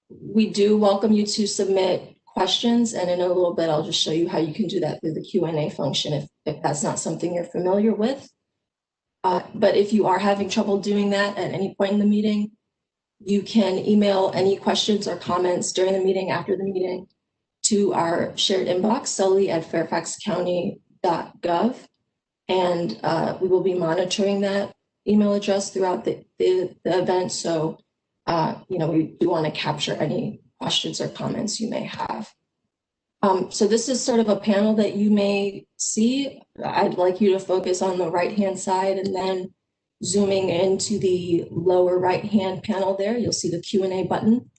We do welcome you to submit questions, and in a little bit, I'll just show you how you can do that through the Q&A function if that's not something you're familiar with. But if you are having trouble doing that at any point in the meeting, you can email any questions or comments during the meeting, after the meeting, to our shared inbox, sully@fairfaxcounty.gov. And we will be monitoring that email address throughout the event. So, we do want to capture any questions or comments you may have. So this is sort of a panel that you may see. I'd like you to focus on the right-hand side, and then zooming into the lower right-hand panel there, you'll see the Q&A button.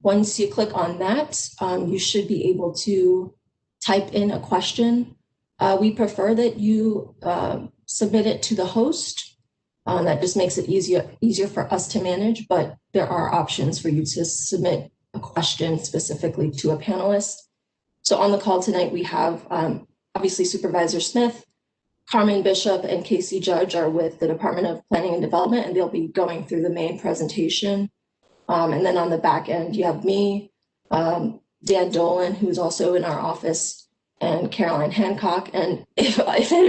Once you click on that, you should be able to type in a question. We prefer that you submit it to the host. That just makes it easier for us to manage, but there are options for you to submit a question specifically to a panelist. So on the call tonight, we have obviously Supervisor Smith, Carmen Bishop, and Casey Judge are with the Department of Planning and Development, and they'll be going through the main presentation. And then on the back end, you have me, Dan Dolan, who's also in our office, and Caroline Hancock. And if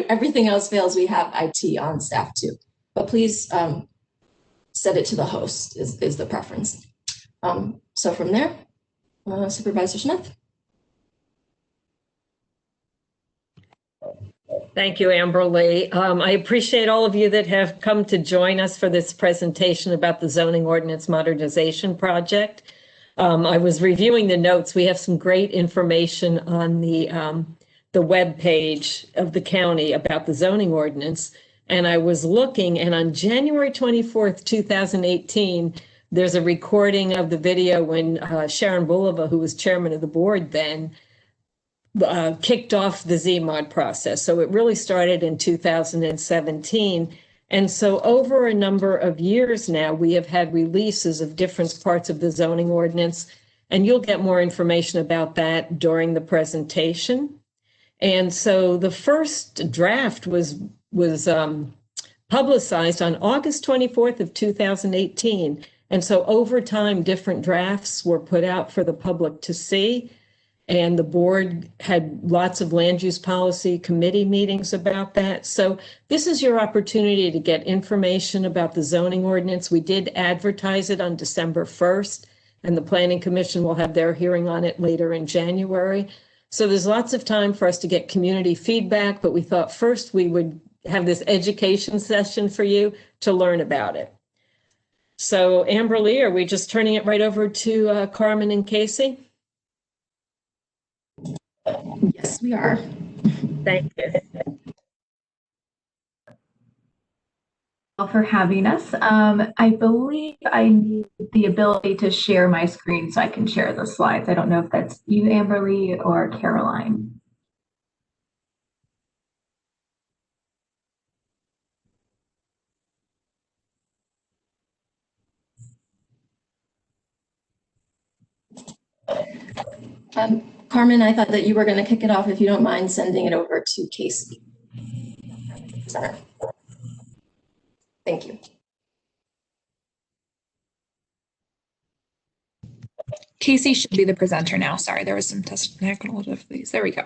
everything else fails, we have IT on staff too. But please set it to the host is the preference. So from there, Supervisor Smith. Thank you, Amberly. I appreciate all of you that have come to join us for this presentation about the Zoning Ordinance Modernization Project. I was reviewing the notes. We have some great information on the web page of the county about the zoning ordinance. And I was looking, and on January 24th, 2018, there's a recording of the video when Sharon Bulova, who was chairman of the board then, kicked off the zMod process. So it really started in 2017. And so over a number of years now, we have had releases of different parts of the zoning ordinance, and you'll get more information about that during the presentation. And so the first draft was publicized on August 24th of 2018. And so over time, different drafts were put out for the public to see. And the board had lots of land use policy committee meetings about that. So this is your opportunity to get information about the zoning ordinance. We did advertise it on December 1st, and the Planning Commission will have their hearing on it later in January. So there's lots of time for us to get community feedback, but we thought first we would have this education session for you to learn about it. So Amberly, are we just turning it right over to Carmen and Casey? Yes, we are. Thank you. For having us. I believe I need the ability to share my screen so I can share the slides. I don't know if that's you, Amberly, or Caroline. Carmen, I thought that you were going to kick it off, if you don't mind sending it over to Casey. Sorry. Thank you. Casey should be the presenter now. Sorry, there was some technical difficulties. There we go.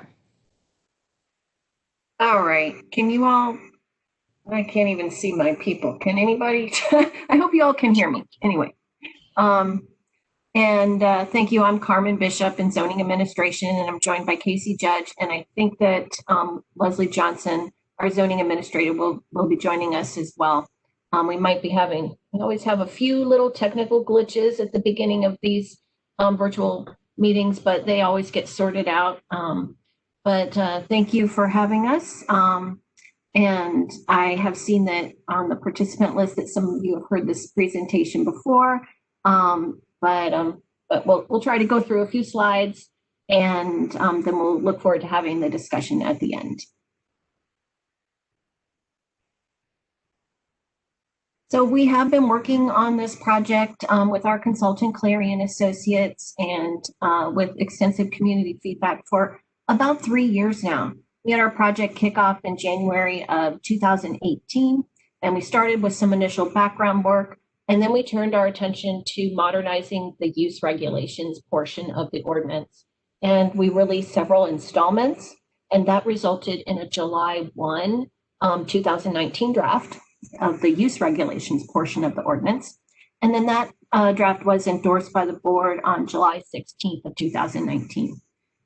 All right. Can you all, I can't even see my people. Can anybody? I hope you all can hear me. Anyway. Thank you. I'm Carmen Bishop in Zoning Administration, and I'm joined by Casey Judge. And I think that Leslie Johnson, our Zoning Administrator, will be joining us as well. We might be we always have a few little technical glitches at the beginning of these virtual meetings, but they always get sorted out. Thank you for having us. And I have seen that on the participant list that some of you have heard this presentation before. But we'll try to go through a few slides, and then we'll look forward to having the discussion at the end. So we have been working on this project with our consultant, Clary and Associates, and with extensive community feedback for about 3 years now. We had our project kickoff in January of 2018, and we started with some initial background work. And then we turned our attention to modernizing the use regulations portion of the ordinance. And we released several installments, and that resulted in a July 1, 2019 draft of the use regulations portion of the ordinance. And then that draft was endorsed by the board on July 16th of 2019.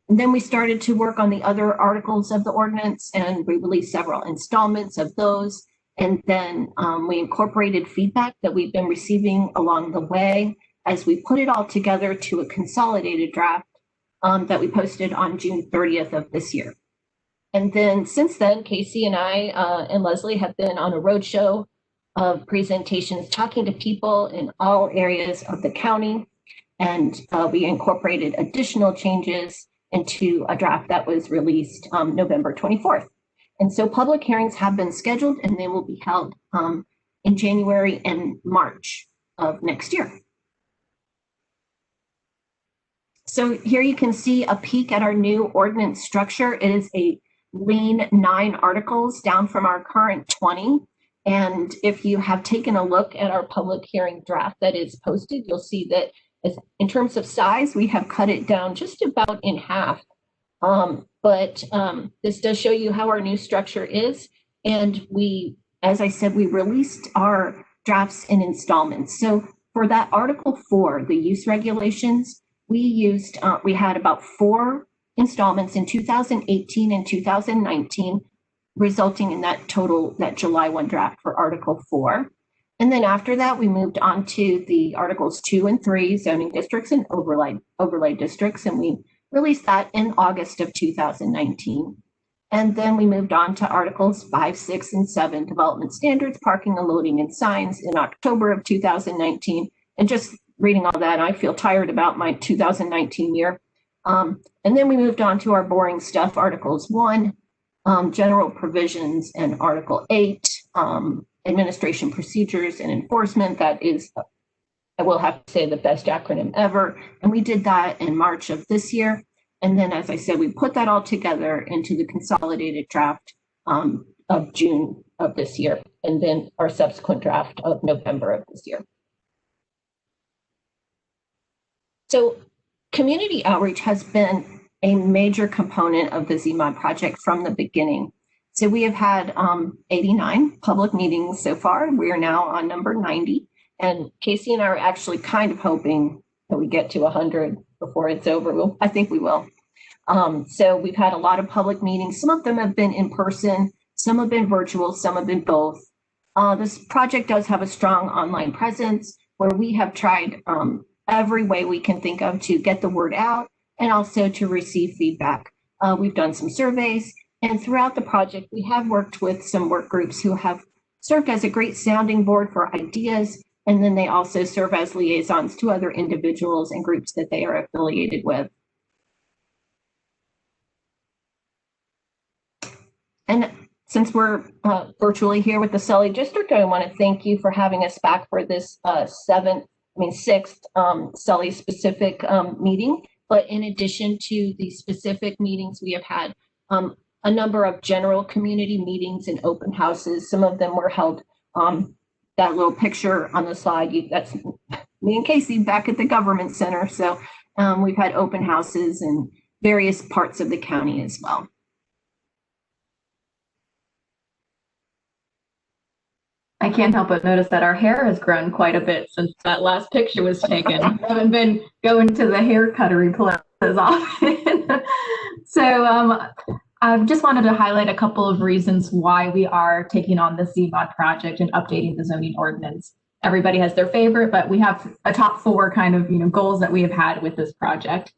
And then we started to work on the other articles of the ordinance, and we released several installments of those. And then we incorporated feedback that we've been receiving along the way as we put it all together to a consolidated draft that we posted on June 30th of this year. And then since then, Casey and I and Leslie have been on a roadshow of presentations talking to people in all areas of the county. And we incorporated additional changes into a draft that was released November 24th. And so public hearings have been scheduled, and they will be held in January and March of next year. So here you can see a peek at our new ordinance structure. It is a lean 9 articles down from our current 20. And if you have taken a look at our public hearing draft that is posted, you'll see that in terms of size, we have cut it down just about in half. But this does show you how our new structure is. And we, as I said, we released our drafts in installments. So for that Article 4, the use regulations, we had about 4 installments in 2018 and 2019, resulting in that total, that July 1 draft for Article 4. And then after that, we moved on to the Articles 2 and 3, zoning districts and overlay districts, and we released that in August of 2019. And then we moved on to Articles 5, 6, and 7, development standards, parking and loading and signs in October of 2019. And just reading all that, I feel tired about my 2019 year. And then we moved on to our boring stuff, Articles 1, general provisions, and Article 8, administration procedures and enforcement. That is, I will have to say, the best acronym ever. And we did that in March of this year. And then, as I said, we put that all together into the consolidated draft of June of this year, and then our subsequent draft of November of this year. So community outreach has been a major component of the zMod project from the beginning. So we have had 89 public meetings so far. We are now on number 90. And Casey and I are actually kind of hoping that we get to 100 before it's over. I think we will. So we've had a lot of public meetings. Some of them have been in person, some have been virtual, some have been both. This project does have a strong online presence where we have tried every way we can think of to get the word out and also to receive feedback. We've done some surveys, and throughout the project, we have worked with some work groups who have served as a great sounding board for ideas, and then they also serve as liaisons to other individuals and groups that they are affiliated with. And since we're virtually here with the Sully District, I want to thank you for having us back for this sixth Sully specific meeting. But in addition to the specific meetings, we have had a number of general community meetings and open houses. Some of them were held, that little picture on the slide, that's me and Casey back at the government center. So we've had open houses in various parts of the county as well. I can't help but notice that our hair has grown quite a bit since that last picture was taken. I haven't been going to the hair cuttery place as often. So I just wanted to highlight a couple of reasons why we are taking on the zMod project and updating the zoning ordinance. Everybody has their favorite, but we have a top 4 kind of goals that we have had with this project.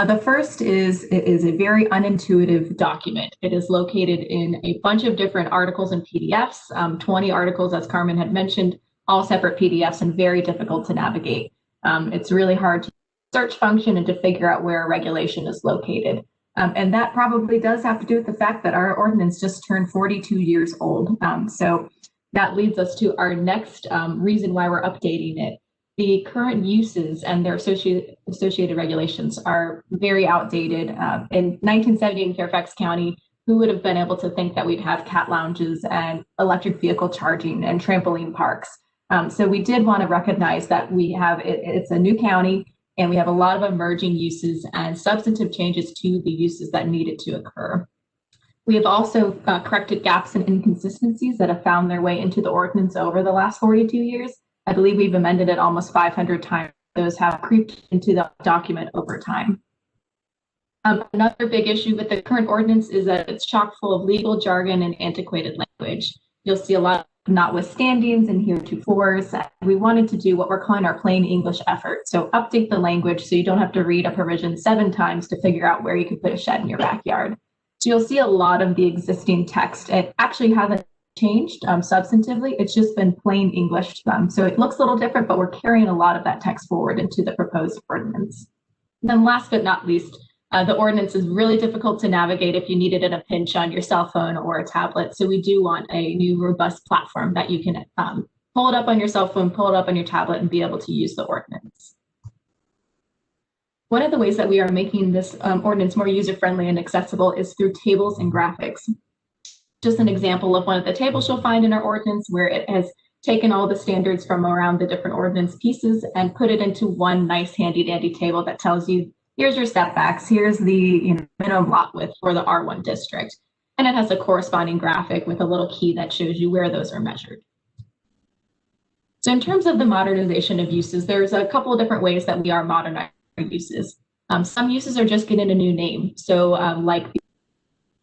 The first is it is a very unintuitive document. It is located in a bunch of different articles and PDFs, 20 articles, as Carmen had mentioned, all separate PDFs and very difficult to navigate. It's really hard to search function and to figure out where a regulation is located. And that probably does have to do with the fact that our ordinance just turned 42 years old. So that leads us to our next reason why we're updating it. The current uses and their associated regulations are very outdated. In 1970 in Fairfax County, who would have been able to think that we'd have cat lounges and electric vehicle charging and trampoline parks? So we did want to recognize that it's a new county and we have a lot of emerging uses and substantive changes to the uses that needed to occur. We have also corrected gaps and inconsistencies that have found their way into the ordinance over the last 42 years. I believe we've amended it almost 500 times. Those have creeped into the document over time. Another big issue with the current ordinance is that it's chock full of legal jargon and antiquated language. You'll see a lot of notwithstandings and heretofores. We wanted to do what we're calling our plain English effort. So update the language so you don't have to read a provision 7 times to figure out where you can put a shed in your backyard. So you'll see a lot of the existing text. It actually hasn't changed substantively. It's just been plain English to them. So it looks a little different, but we're carrying a lot of that text forward into the proposed ordinance. And then last but not least, the ordinance is really difficult to navigate if you need it in a pinch on your cell phone or a tablet. So we do want a new robust platform that you can pull it up on your cell phone, pull it up on your tablet, and be able to use the ordinance. One of the ways that we are making this ordinance more user-friendly and accessible is through tables and graphics. Just an example of one of the tables you'll find in our ordinance where it has taken all the standards from around the different ordinance pieces and put it into one nice handy dandy table that tells you, here's your setbacks, here's the minimum lot width for the R1 district. And it has a corresponding graphic with a little key that shows you where those are measured. So in terms of the modernization of uses, there's a couple of different ways that we are modernizing uses. Some uses are just getting a new name. So like the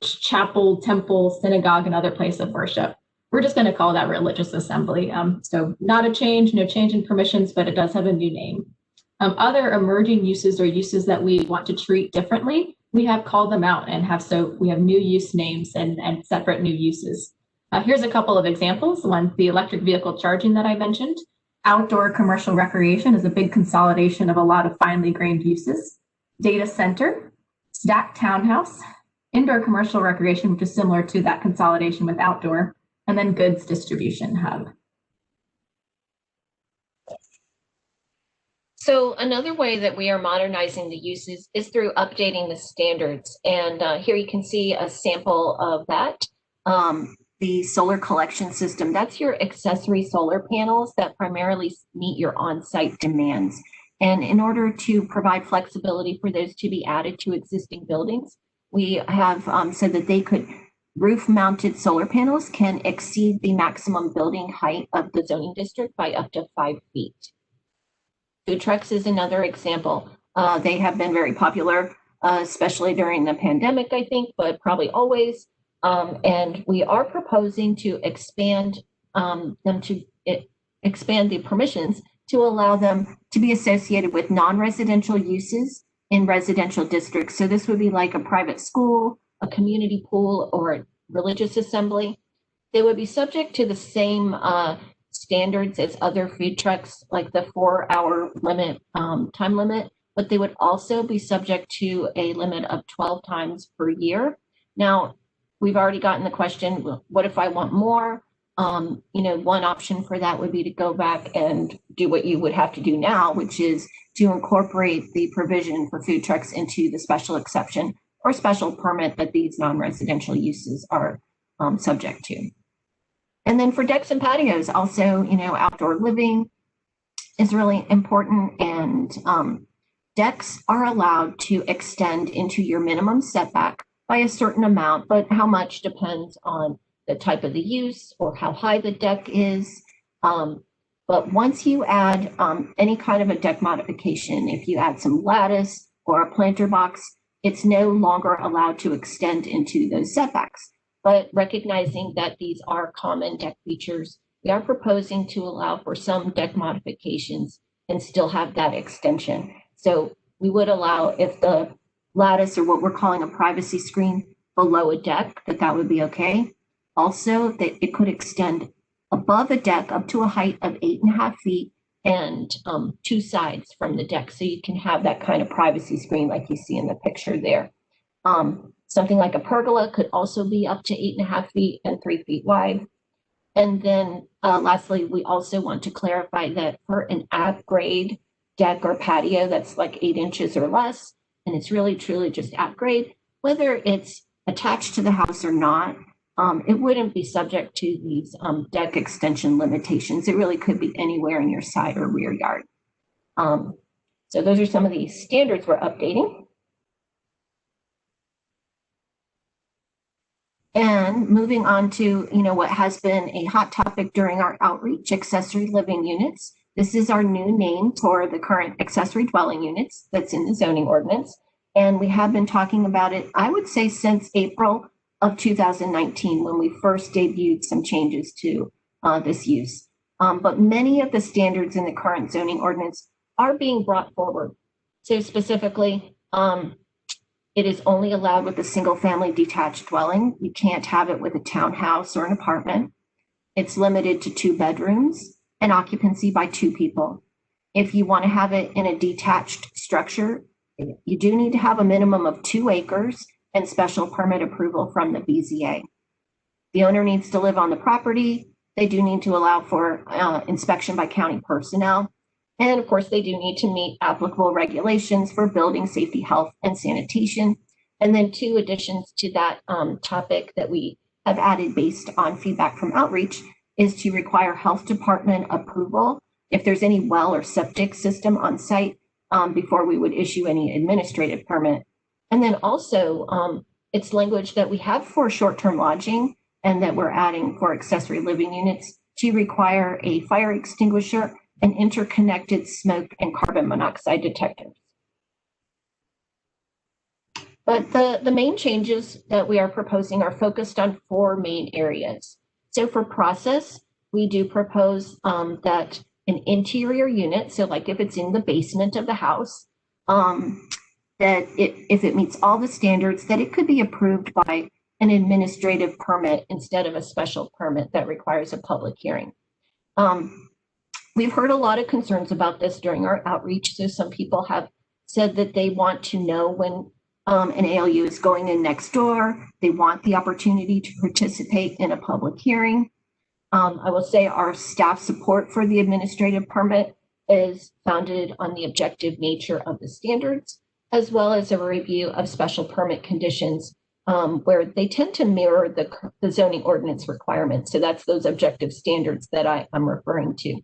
chapel, temple, synagogue, and other place of worship. We're just going to call that religious assembly. So not a change, no change in permissions, but it does have a new name. Other emerging uses or uses that we want to treat differently, we have called them out and we have new use names and separate new uses. Here's a couple of examples. One, the electric vehicle charging that I mentioned. Outdoor commercial recreation is a big consolidation of a lot of finely grained uses. Data center, stacked townhouse, indoor commercial recreation, which is similar to that consolidation with outdoor, and then goods distribution hub. So another way that we are modernizing the uses is through updating the standards. And here you can see a sample of that. The solar collection system, that's your accessory solar panels that primarily meet your on-site demands. And in order to provide flexibility for those to be added to existing buildings, we have said that roof-mounted solar panels can exceed the maximum building height of the zoning district by up to 5 feet. Food trucks is another example. They have been very popular, especially during the pandemic, I think, but probably always. And we are proposing to expand expand the permissions to allow them to be associated with non-residential uses in residential districts. So this would be like a private school, a community pool, or a religious assembly. They would be subject to the same standards as other food trucks, like the 4-hour limit, time limit, but they would also be subject to a limit of 12 times per year. Now, we've already gotten the question, well, what if I want more? One option for that would be to go back and do what you would have to do now, which is to incorporate the provision for food trucks into the special exception or special permit that these non-residential uses are subject to. And then for decks and patios, also, outdoor living is really important, and decks are allowed to extend into your minimum setback by a certain amount, but how much depends on the type of the use or how high the deck is. But once you add any kind of a deck modification, if you add some lattice or a planter box, it's no longer allowed to extend into those setbacks. But recognizing that these are common deck features, we are proposing to allow for some deck modifications and still have that extension. So we would allow, if the lattice or what we're calling a privacy screen below a deck, that would be okay. Also, that it could extend above a deck up to a height of 8.5 feet and 2 sides from the deck. So you can have that kind of privacy screen like you see in the picture there. Something like a pergola could also be up to 8.5 feet and 3 feet wide. And then lastly, we also want to clarify that for an at-grade deck or patio that's like 8 inches or less, and it's really truly just at grade, whether it's attached to the house or not, it wouldn't be subject to these deck extension limitations. It really could be anywhere in your side or rear yard. So those are some of the standards we're updating. And moving on to, what has been a hot topic during our outreach, accessory living units. This is our new name for the current accessory dwelling units that's in the zoning ordinance. And we have been talking about it, I would say, since April of 2019, when we first debuted some changes to this use. But many of the standards in the current zoning ordinance are being brought forward. So specifically, it is only allowed with a single family detached dwelling. You can't have it with a townhouse or an apartment. It's limited to 2 bedrooms and occupancy by 2 people. If you want to have it in a detached structure, you do need to have a minimum of 2 acres and special permit approval from the BZA. The owner needs to live on the property. They do need to allow for inspection by county personnel. And of course, they do need to meet applicable regulations for building safety, health, and sanitation. And then 2 additions to that topic that we have added based on feedback from outreach is to require health department approval if there's any well or septic system on site before we would issue any administrative permit. And then also it's language that we have for short-term lodging and that we're adding for accessory living units to require a fire extinguisher and interconnected smoke and carbon monoxide detectors. But the main changes that we are proposing are focused on 4 main areas. So for process, we do propose that an interior unit, so like if it's in the basement of the house, that if it meets all the standards, that it could be approved by an administrative permit instead of a special permit that requires a public hearing. We've heard a lot of concerns about this during our outreach. So some people have said that they want to know when an ALU is going in next door. They want the opportunity to participate in a public hearing. I will say our staff support for the administrative permit is founded on the objective nature of the standards, as well as a review of special permit conditions where they tend to mirror the zoning ordinance requirements. So that's those objective standards that I'm referring to.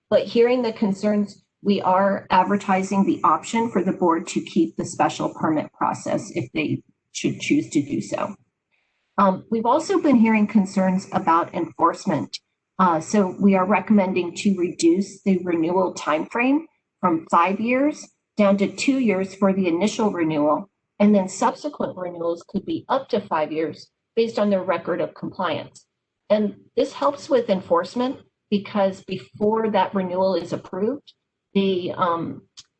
But hearing the concerns, we are advertising the option for the board to keep the special permit process if they should choose to do so. We've also been hearing concerns about enforcement. So we are recommending to reduce the renewal timeframe from 5 years down to 2 years for the initial renewal, and then subsequent renewals could be up to 5 years based on their record of compliance. And this helps with enforcement because before that renewal is approved, the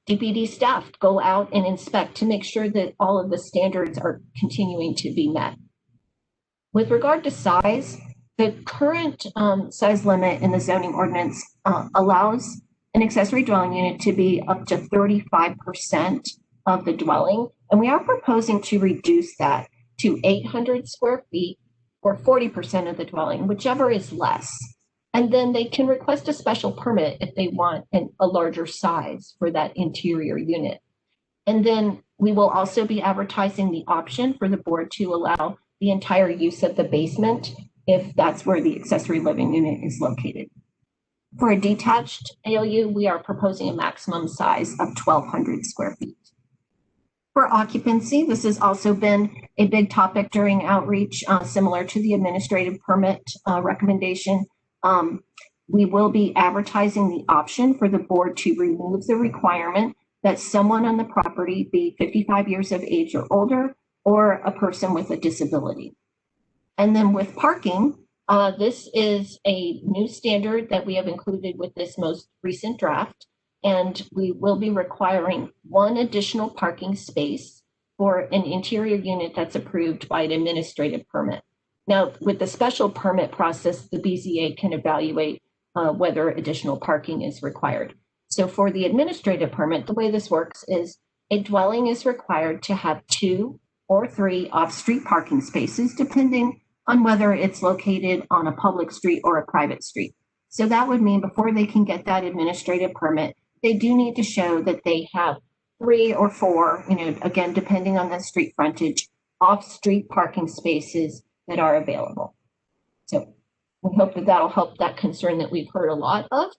DPD staff go out and inspect to make sure that all of the standards are continuing to be met. With regard to size, the current size limit in the zoning ordinance allows an accessory dwelling unit to be up to 35% of the dwelling. And we are proposing to reduce that to 800 square feet or 40% of the dwelling, whichever is less. And then they can request a special permit if they want a larger size for that interior unit. And then we will also be advertising the option for the board to allow the entire use of the basement if that's where the accessory living unit is located. For a detached ALU, we are proposing a maximum size of 1,200 square feet. For occupancy, this has also been a big topic during outreach, similar to the administrative permit recommendation. We will be advertising the option for the board to remove the requirement that someone on the property be 55 years of age or older, or a person with a disability. And then with parking, this is a new standard that we have included with this most recent draft, and we will be requiring 1 additional parking space for an interior unit that's approved by an administrative permit. Now, with the special permit process, the BZA can evaluate whether additional parking is required. So for the administrative permit, the way this works is a dwelling is required to have 2 or 3 off-street parking spaces, depending on whether it's located on a public street or a private street. So that would mean before they can get that administrative permit, they do need to show that they have 3 or 4, again, depending on the street frontage, off-street parking spaces that are available. So we hope that that'll help that concern that we've heard a lot of.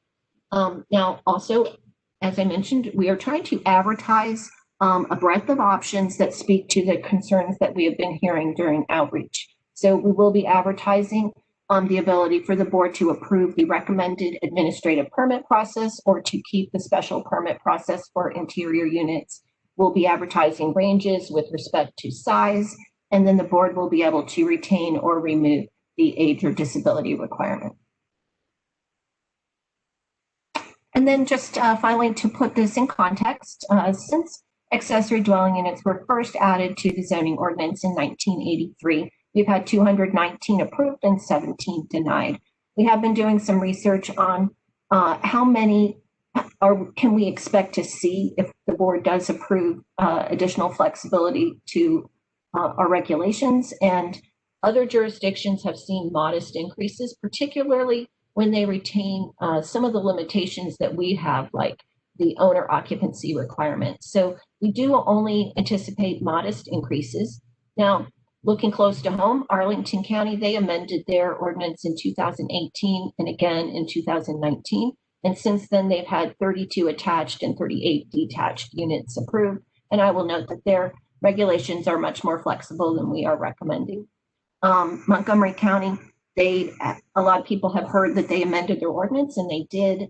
Now, also, as I mentioned, we are trying to advertise a breadth of options that speak to the concerns that we have been hearing during outreach. So we will be advertising the ability for the board to approve the recommended administrative permit process or to keep the special permit process for interior units. We'll be advertising ranges with respect to size, and then the board will be able to retain or remove the age or disability requirement. And then just finally, to put this in context, since accessory dwelling units were first added to the zoning ordinance in 1983, we've had 219 approved and 17 denied. We have been doing some research on how many can we expect to see if the board does approve additional flexibility to our regulations, and other jurisdictions have seen modest increases, particularly when they retain some of the limitations that we have, like the owner occupancy requirement. So we do only anticipate modest increases. Now, looking close to home, Arlington County, they amended their ordinance in 2018 and again in 2019. And since then, they've had 32 attached and 38 detached units approved. And I will note that their regulations are much more flexible than we are recommending. Montgomery County, a lot of people have heard that they amended their ordinance, and they did.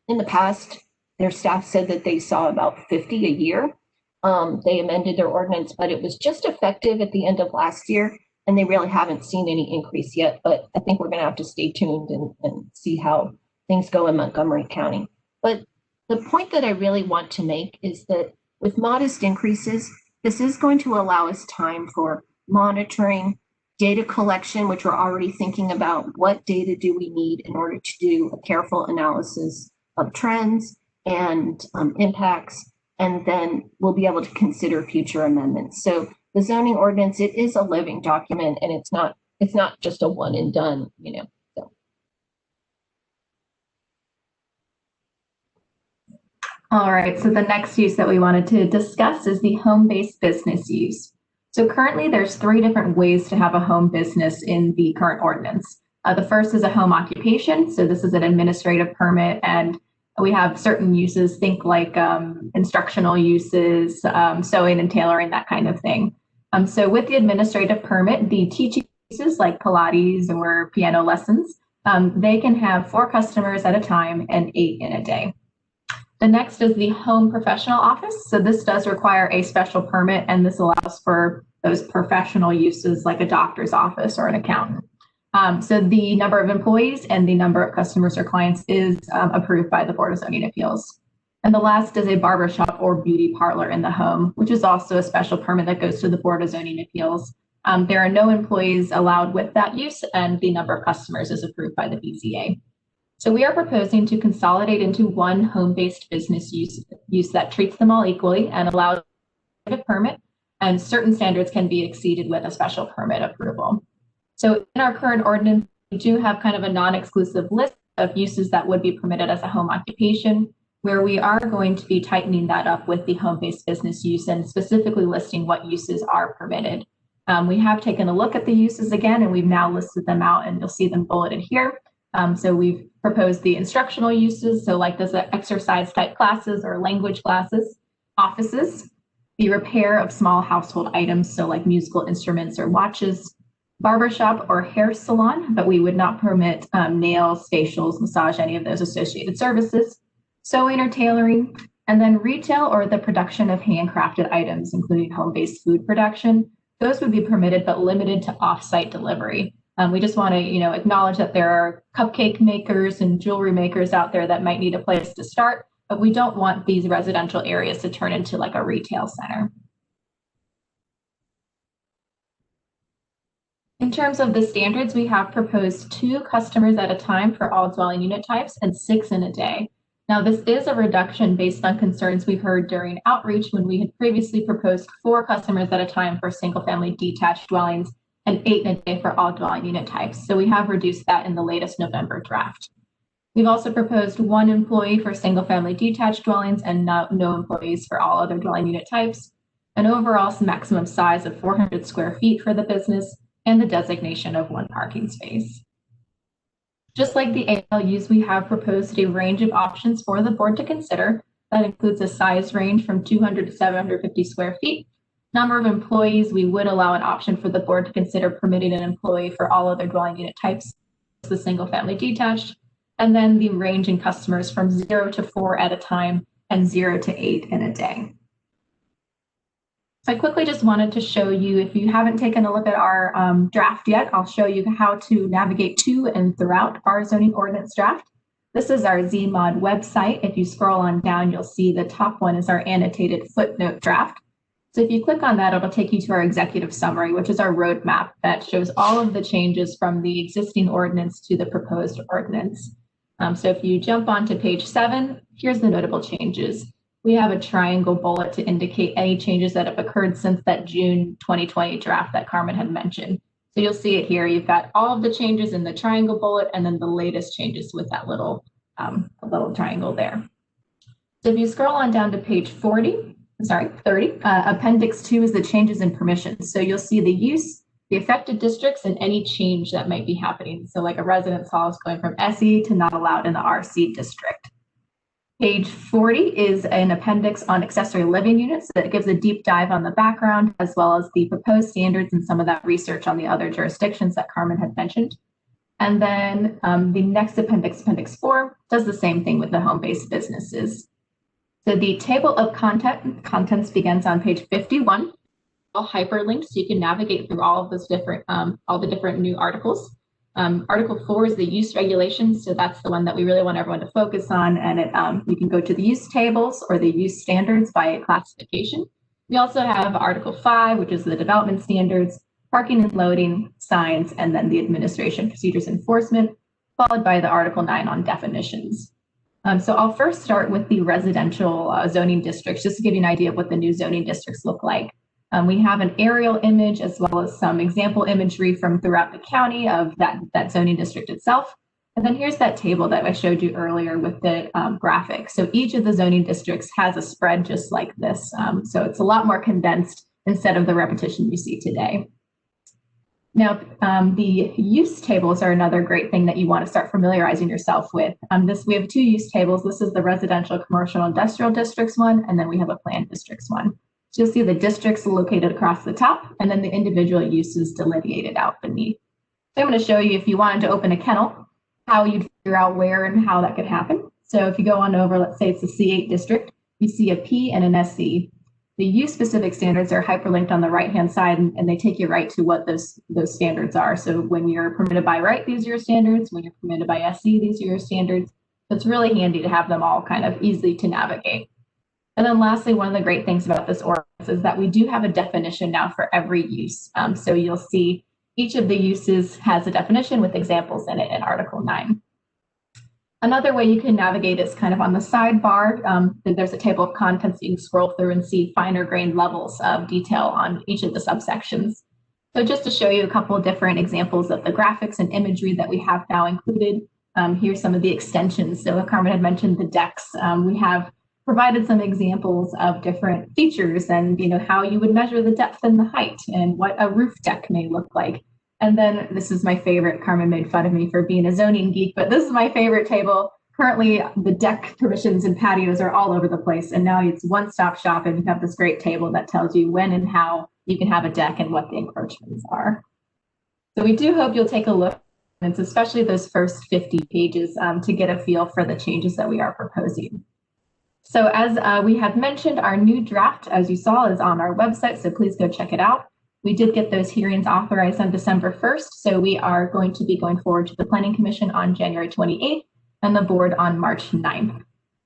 In the past, their staff said that they saw about 50 a year. They amended their ordinance, but it was just effective at the end of last year, and they really haven't seen any increase yet. But I think we're going to have to stay tuned and see how things go in Montgomery County. But the point that I really want to make is that with modest increases, this is going to allow us time for monitoring, data collection, which we're already thinking about what data do we need in order to do a careful analysis of trends and impacts, and then we'll be able to consider future amendments. So the zoning ordinance, it is a living document, and it's not just a one and done, you know. So. All right, so the next use that we wanted to discuss is the home-based business use. So currently there's 3 different ways to have a home business in the current ordinance. The first is a home occupation. So this is an administrative permit, and we have certain uses, think like instructional uses, sewing and tailoring, that kind of thing. So with the administrative permit, the teaching uses like Pilates or piano lessons, they can have 4 customers at a time and 8 in a day. The next is the home professional office. So this does require a special permit, and this allows for those professional uses like a doctor's office or an accountant. So the number of employees and the number of customers or clients is approved by the Board of Zoning Appeals. And the last is a barbershop or beauty parlor in the home, which is also a special permit that goes to the Board of Zoning Appeals. There are no employees allowed with that use, and the number of customers is approved by the BZA. So we are proposing to consolidate into one home-based business use that treats them all equally and allows a permit, and certain standards can be exceeded with a special permit approval. So in our current ordinance, we do have kind of a non-exclusive list of uses that would be permitted as a home occupation, where we are going to be tightening that up with the home-based business use and specifically listing what uses are permitted. We have taken a look at the uses again, and we've now listed them out, and you'll see them bulleted here. So we've proposed the instructional uses, so like those exercise type classes or language classes, offices, the repair of small household items, so like musical instruments or watches, barbershop or hair salon, but we would not permit nails, facials, massage, any of those associated services, sewing or tailoring, and then retail or the production of handcrafted items, including home-based food production. Those would be permitted, but limited to off-site delivery. We just want to, acknowledge that there are cupcake makers and jewelry makers out there that might need a place to start, but we don't want these residential areas to turn into like a retail center. In terms of the standards, we have proposed 2 customers at a time for all dwelling unit types and 6 in a day. Now, this is a reduction based on concerns we've heard during outreach when we had previously proposed 4 customers at a time for single-family detached dwellings and 8 in a day for all dwelling unit types. So we have reduced that in the latest November draft. We've also proposed 1 employee for single-family detached dwellings and no employees for all other dwelling unit types. An overall maximum size of 400 square feet for the business, and the designation of 1 parking space. Just like the ALUs, we have proposed a range of options for the board to consider. That includes a size range from 200 to 750 square feet. Number of employees, we would allow an option for the board to consider permitting an employee for all other dwelling unit types, the single family detached, and then the range in customers from 0 to 4 at a time and 0 to 8 in a day. So I quickly just wanted to show you, if you haven't taken a look at our draft yet, I'll show you how to navigate to and throughout our zoning ordinance draft. This is our zMod website. If you scroll on down, you'll see the top one is our annotated footnote draft. So if you click on that, it'll take you to our executive summary, which is our roadmap that shows all of the changes from the existing ordinance to the proposed ordinance. So if you jump onto page 7, here's the notable changes. We have a triangle bullet to indicate any changes that have occurred since that June 2020 draft that Carmen had mentioned. So you'll see it here. You've got all of the changes in the triangle bullet and then the latest changes with that little triangle there. So if you scroll on down to page 30, appendix 2 is the changes in permissions. So you'll see the use, the affected districts, and any change that might be happening. So like a residence hall is going from SE to not allowed in the RC district. Page 40 is an appendix on accessory living units that gives a deep dive on the background, as well as the proposed standards and some of that research on the other jurisdictions that Carmen had mentioned. And then the next appendix, appendix 4, does the same thing with the home-based businesses. So the table of contents begins on page 51, all hyperlinked, so you can navigate through all of those different, all the different new articles. Article 4 is the use regulations, so that's the one that we really want everyone to focus on, and you can go to the use tables or the use standards by classification. We also have Article 5, which is the development standards, parking and loading, signs, and then the administration procedures enforcement, followed by the Article 9 on definitions. So I'll first start with the residential zoning districts, just to give you an idea of what the new zoning districts look like. We have an aerial image as well as some example imagery from throughout the county of that zoning district itself. And then here's that table that I showed you earlier with the graphic. So each of the zoning districts has a spread just like this. So it's a lot more condensed instead of the repetition you see today. Now, the use tables are another great thing that you want to start familiarizing yourself with. We have 2 use tables. This is the residential, commercial, industrial districts one, and then we have a planned districts one. So you'll see the districts located across the top, and then the individual uses delineated out beneath. So I'm going to show you, if you wanted to open a kennel, how you'd figure out where and how that could happen. So if you go on over, let's say it's the C8 district, you see a P and an SC. The use-specific standards are hyperlinked on the right-hand side, and they take you right to what those standards are. So when you're permitted by right, these are your standards. When you're permitted by SC, these are your standards. So it's really handy to have them all kind of easy to navigate. And then lastly, one of the great things about this ordinance is that we do have a definition now for every use. So you'll see each of the uses has a definition with examples in it in Article 9. Another way you can navigate is kind of on the sidebar. There's a table of contents you can scroll through and see finer grained levels of detail on each of the subsections. So just to show you a couple of different examples of the graphics and imagery that we have now included, here's some of the extensions. So Carmen had mentioned the decks. We have provided some examples of different features and how you would measure the depth and the height and what a roof deck may look like. And then this is my favorite. Carmen made fun of me for being a zoning geek, but this is my favorite table. Currently, the deck permissions and patios are all over the place, and now it's one-stop shop, and you have this great table that tells you when and how you can have a deck and what the encroachments are. So we do hope you'll take a look, and especially those first 50 pages to get a feel for the changes that we are proposing. So as we have mentioned, our new draft, as you saw, is on our website, so please go check it out. We did get those hearings authorized on December 1st, so we are going to be going forward to the Planning Commission on January 28th and the board on March 9th.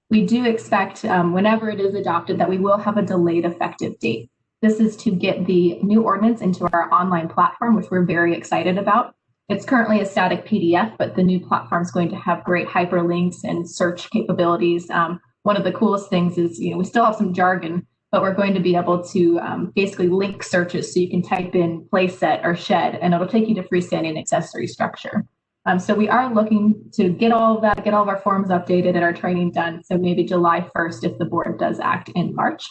We do expect whenever it is adopted that we will have a delayed effective date. This is to get the new ordinance into our online platform, which we're very excited about. It's currently a static PDF, but the new platform is going to have great hyperlinks and search capabilities. One of the coolest things is, we still have some jargon, but we're going to be able to basically link searches, so you can type in playset or shed, and it'll take you to freestanding accessory structure. So we are looking to get all of that, get all of our forms updated and our training done. So maybe July 1st if the board does act in March.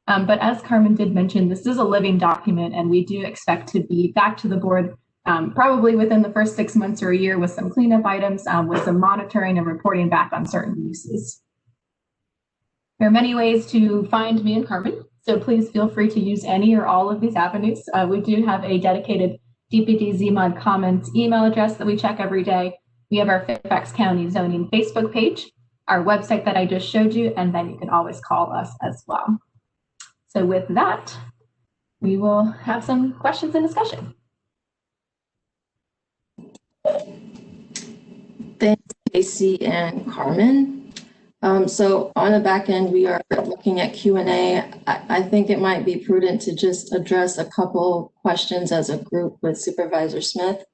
But as Carmen did mention, this is a living document, and we do expect to be back to the board probably within the first 6 months or a year with some cleanup items, with some monitoring and reporting back on certain uses. There are many ways to find me and Carmen, so please feel free to use any or all of these avenues. We do have a dedicated DPD zMod comments email address that we check every day. We have our Fairfax County Zoning Facebook page, our website that I just showed you, and then you can always call us as well. So with that, we will have some questions and discussion. Thanks, Casey and Carmen. So on the back end, we are looking at Q&A. I think it might be prudent to just address a couple questions as a group with Supervisor Smith.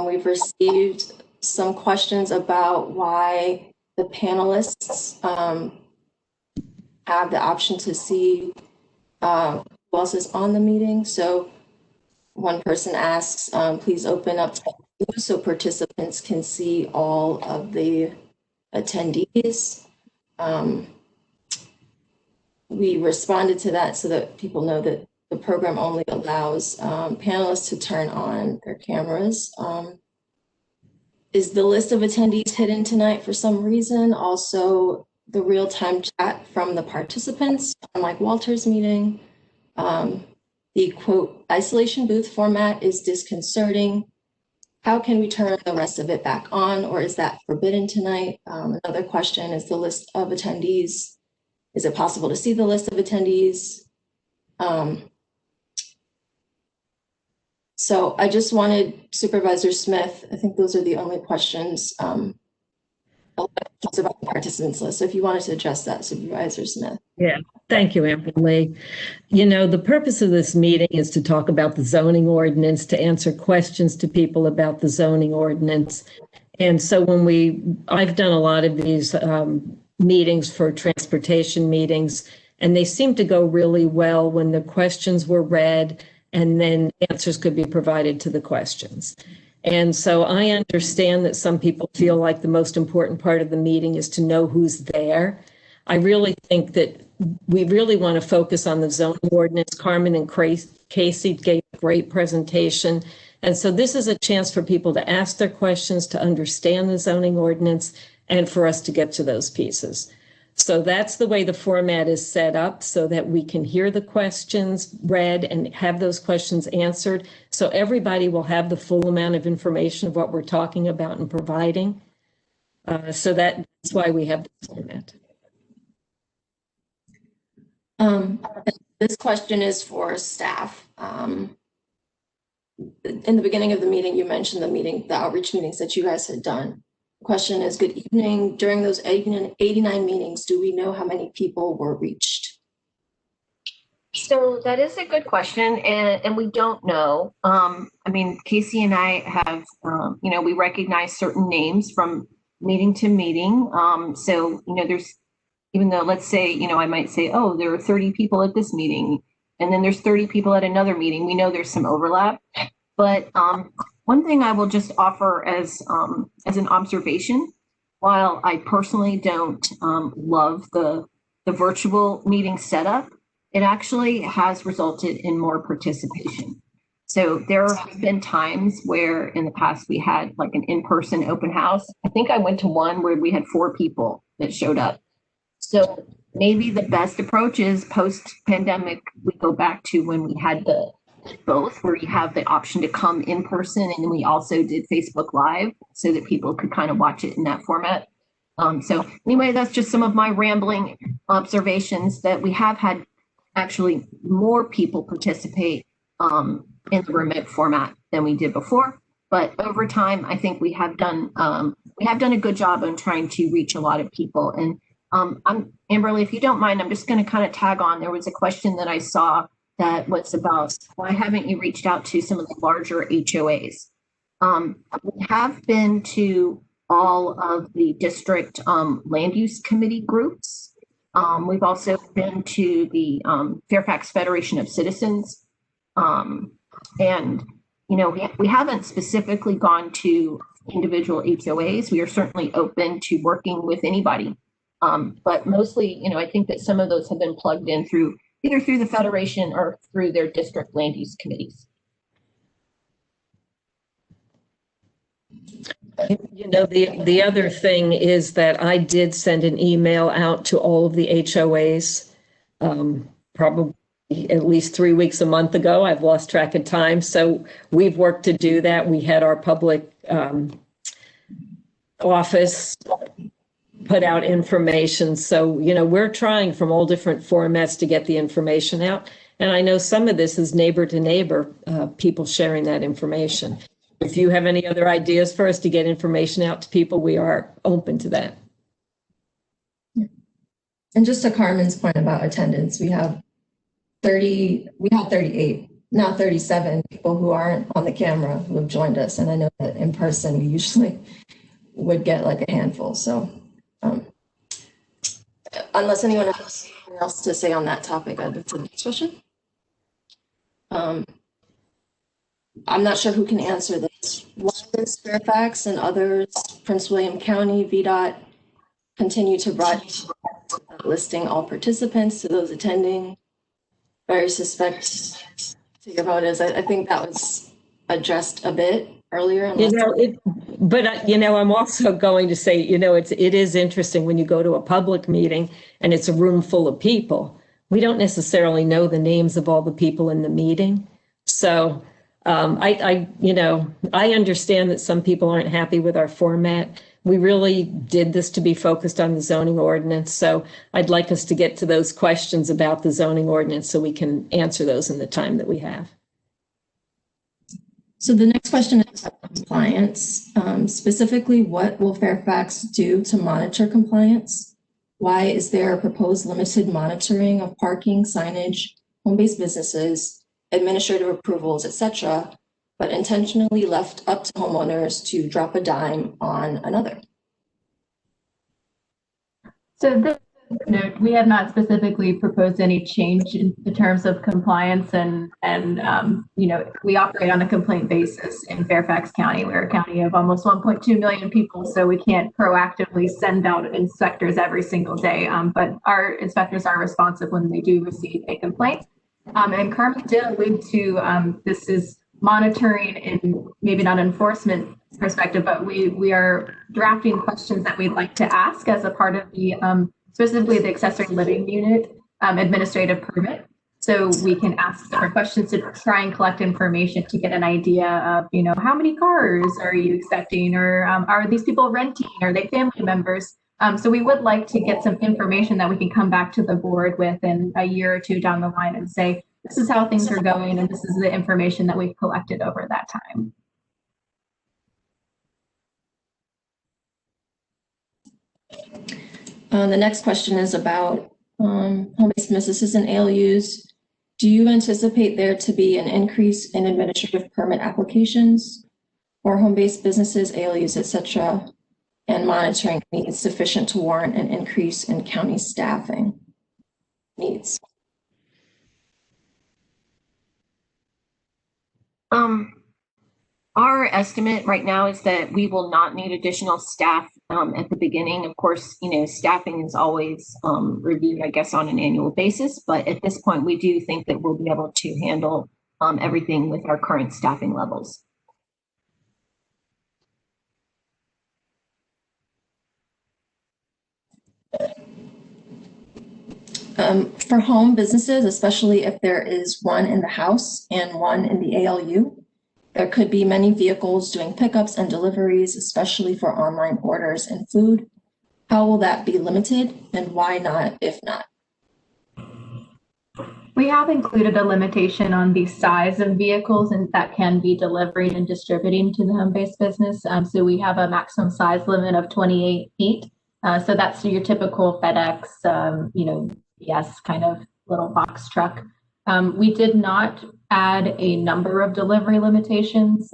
We've received some questions about why the panelists have the option to see who else is on the meeting. So one person asks, please open up so participants can see all of the attendees. We responded to that so that people know that the program only allows panelists to turn on their cameras. Is the list of attendees hidden tonight for some reason? Also, the real-time chat from the participants, unlike Walter's meeting. The quote, isolation booth format is disconcerting. How can we turn the rest of it back on, or is that forbidden tonight? Another question is the list of attendees. Is it possible to see the list of attendees? So I just wanted Supervisor Smith, I think those are the only questions about the participants list. So if you wanted to address that, Supervisor Smith. Yeah, thank you, Amberly. You know, the purpose of this meeting is to talk about the zoning ordinance, to answer questions to people about the zoning ordinance. And so I've done a lot of these meetings for transportation meetings, and they seem to go really well when the questions were read and then answers could be provided to the questions. And so I understand that some people feel like the most important part of the meeting is to know who's there. I really think that we really want to focus on the zoning ordinance. Carmen and Casey gave a great presentation. And so this is a chance for people to ask their questions, to understand the zoning ordinance, and for us to get to those pieces. So that's the way the format is set up, so that we can hear the questions read and have those questions answered. So everybody will have the full amount of information of what we're talking about and providing. So that's why we have this format. This question is for staff. In the beginning of the meeting, you mentioned the outreach meetings that you guys had done. The question is, good evening. During those 89 meetings, do we know how many people were reached? So that is a good question, and we don't know. I mean, Casey and I have, we recognize certain names from meeting to meeting. So, there's, even though, let's say, I might say, oh, there are 30 people at this meeting, and then there's 30 people at another meeting. We know there's some overlap. But one thing I will just offer as an observation, while I personally don't love the virtual meeting setup, it actually has resulted in more participation. So there have been times where in the past we had like an in-person open house. I think I went to one where we had 4 people that showed up. So maybe the best approach is post-pandemic, we go back to when we had both, where you have the option to come in person, and then we also did Facebook Live so that people could kind of watch it in that format. So anyway, that's just some of my rambling observations, that we have had actually more people participate in the remote format than we did before. But over time, I think we have done a good job on trying to reach a lot of people. And Amberly, if you don't mind, I'm just going to kind of tag on. There was a question that I saw that was about, why haven't you reached out to some of the larger HOAs? We have been to all of the district land use committee groups. We've also been to the Fairfax Federation of Citizens. And, we haven't specifically gone to individual HOAs. We are certainly open to working with anybody. But mostly, I think that some of those have been plugged in either through the Federation or through their district land use committees. You know, the other thing is that I did send an email out to all of the HOAs, probably at least 3 weeks, a month ago. I've lost track of time. So we've worked to do that. We had our public office put out information. So, you know, we're trying from all different formats to get the information out. And I know some of this is neighbor to neighbor, people sharing that information. If you have any other ideas for us to get information out to people, we are open to that. And just to Carmen's point about attendance, we had 38, now 37 people who aren't on the camera who have joined us. And I know that in person, we usually would get like a handful. So unless anyone else to say on that topic, I'd move to the next question. I'm not sure who can answer this. Why does Fairfax and others, Prince William County, VDOT, continue to broadcast listing all participants to those attending? Very suspect to your vote is. I think that was addressed a bit earlier. You know, you know, I'm also going to say, you know, it is interesting when you go to a public meeting and it's a room full of people. We don't necessarily know the names of all the people in the meeting. So you know, I understand that some people aren't happy with our format. We really did this to be focused on the zoning ordinance. So I'd like us to get to those questions about the zoning ordinance so we can answer those in the time that we have. So the next question is about compliance. Specifically, what will Fairfax do to monitor compliance? Why is there a proposed limited monitoring of parking, signage, home-based businesses, administrative approvals, etc., but intentionally left up to homeowners to drop a dime on another? So this note, we have not specifically proposed any change in the terms of compliance, and you know, we operate on a complaint basis in Fairfax County. We're a county of almost 1.2 million people, so we can't proactively send out inspectors every single day, but our inspectors are responsive when they do receive a complaint. And Carmen did allude to this is monitoring and maybe not enforcement perspective, but we are drafting questions that we'd like to ask as a part of the specifically the accessory living unit administrative permit. So we can ask different questions to try and collect information to get an idea of, you know, how many cars are you accepting, or are these people renting? Are they family members? So we would like to get some information that we can come back to the board with in a year or two down the line and say, this is how things are going, and this is the information that we've collected over that time. The next question is about home-based businesses and ALUs. Do you anticipate there to be an increase in administrative permit applications for home-based businesses, ALUs, etc., and monitoring needs sufficient to warrant an increase in county staffing needs? Our estimate right now is that we will not need additional staff at the beginning. Of course, you know, staffing is always reviewed, I guess, on an annual basis. But at this point, we do think that we'll be able to handle everything with our current staffing levels. For home businesses, especially if there is one in the house and one in the ALU, there could be many vehicles doing pickups and deliveries, especially for online orders and food. How will that be limited, and why not, if not? We have included a limitation on the size of vehicles and that can be delivering and distributing to the home-based business. So we have a maximum size limit of 28 feet. So that's your typical FedEx, you know, yes, kind of little box truck. We did not add a number of delivery limitations,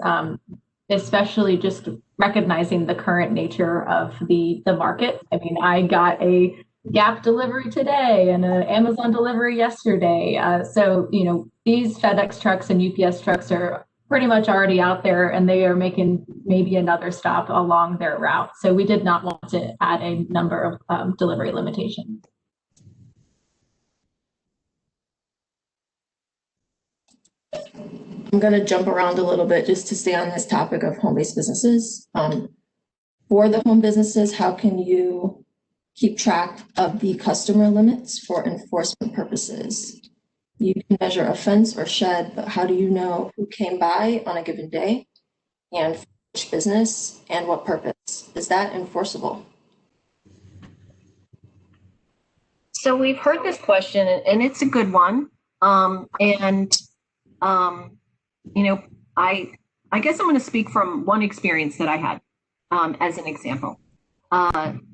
especially just recognizing the current nature of the market. I mean, I got a Gap delivery today and an Amazon delivery yesterday. So, you know, these FedEx trucks and UPS trucks are pretty much already out there, and they are making maybe another stop along their route. So we did not want to add a number of delivery limitations. I'm going to jump around a little bit just to stay on this topic of home-based businesses. For the home businesses, how can you keep track of the customer limits for enforcement purposes? You can measure a fence or shed, but how do you know who came by on a given day and for which business and what purpose? Is that enforceable? So we've heard this question, and it's a good one. You know, I guess I'm going to speak from one experience that I had as an example.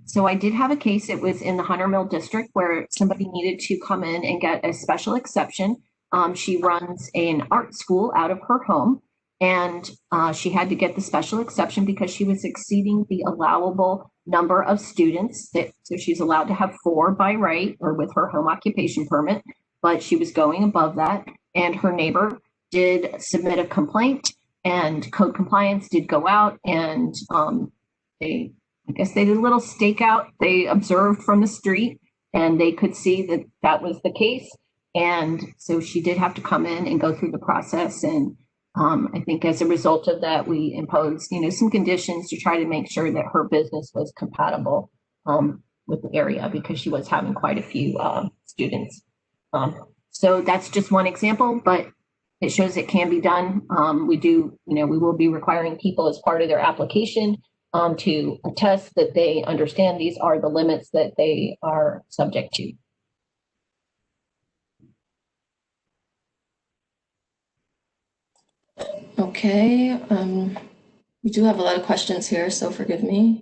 So I did have a case. It was in the Hunter Mill district where somebody needed to come in and get a special exception. She runs an art school out of her home, and she had to get the special exception because she was exceeding the allowable number of students. So she's allowed to have 4 by right or with her home occupation permit, but she was going above that. And her neighbor did submit a complaint, and code compliance did go out, and I guess they did a little stakeout. They observed from the street, and they could see that that was the case. And so she did have to come in and go through the process. And I think as a result of that, we imposed, some conditions to try to make sure that her business was compatible with the area, because she was having quite a few students. So that's just one example, but it shows it can be done. We will be requiring people as part of their application to attest that they understand these are the limits that they are subject to. Okay, we do have a lot of questions here, so forgive me.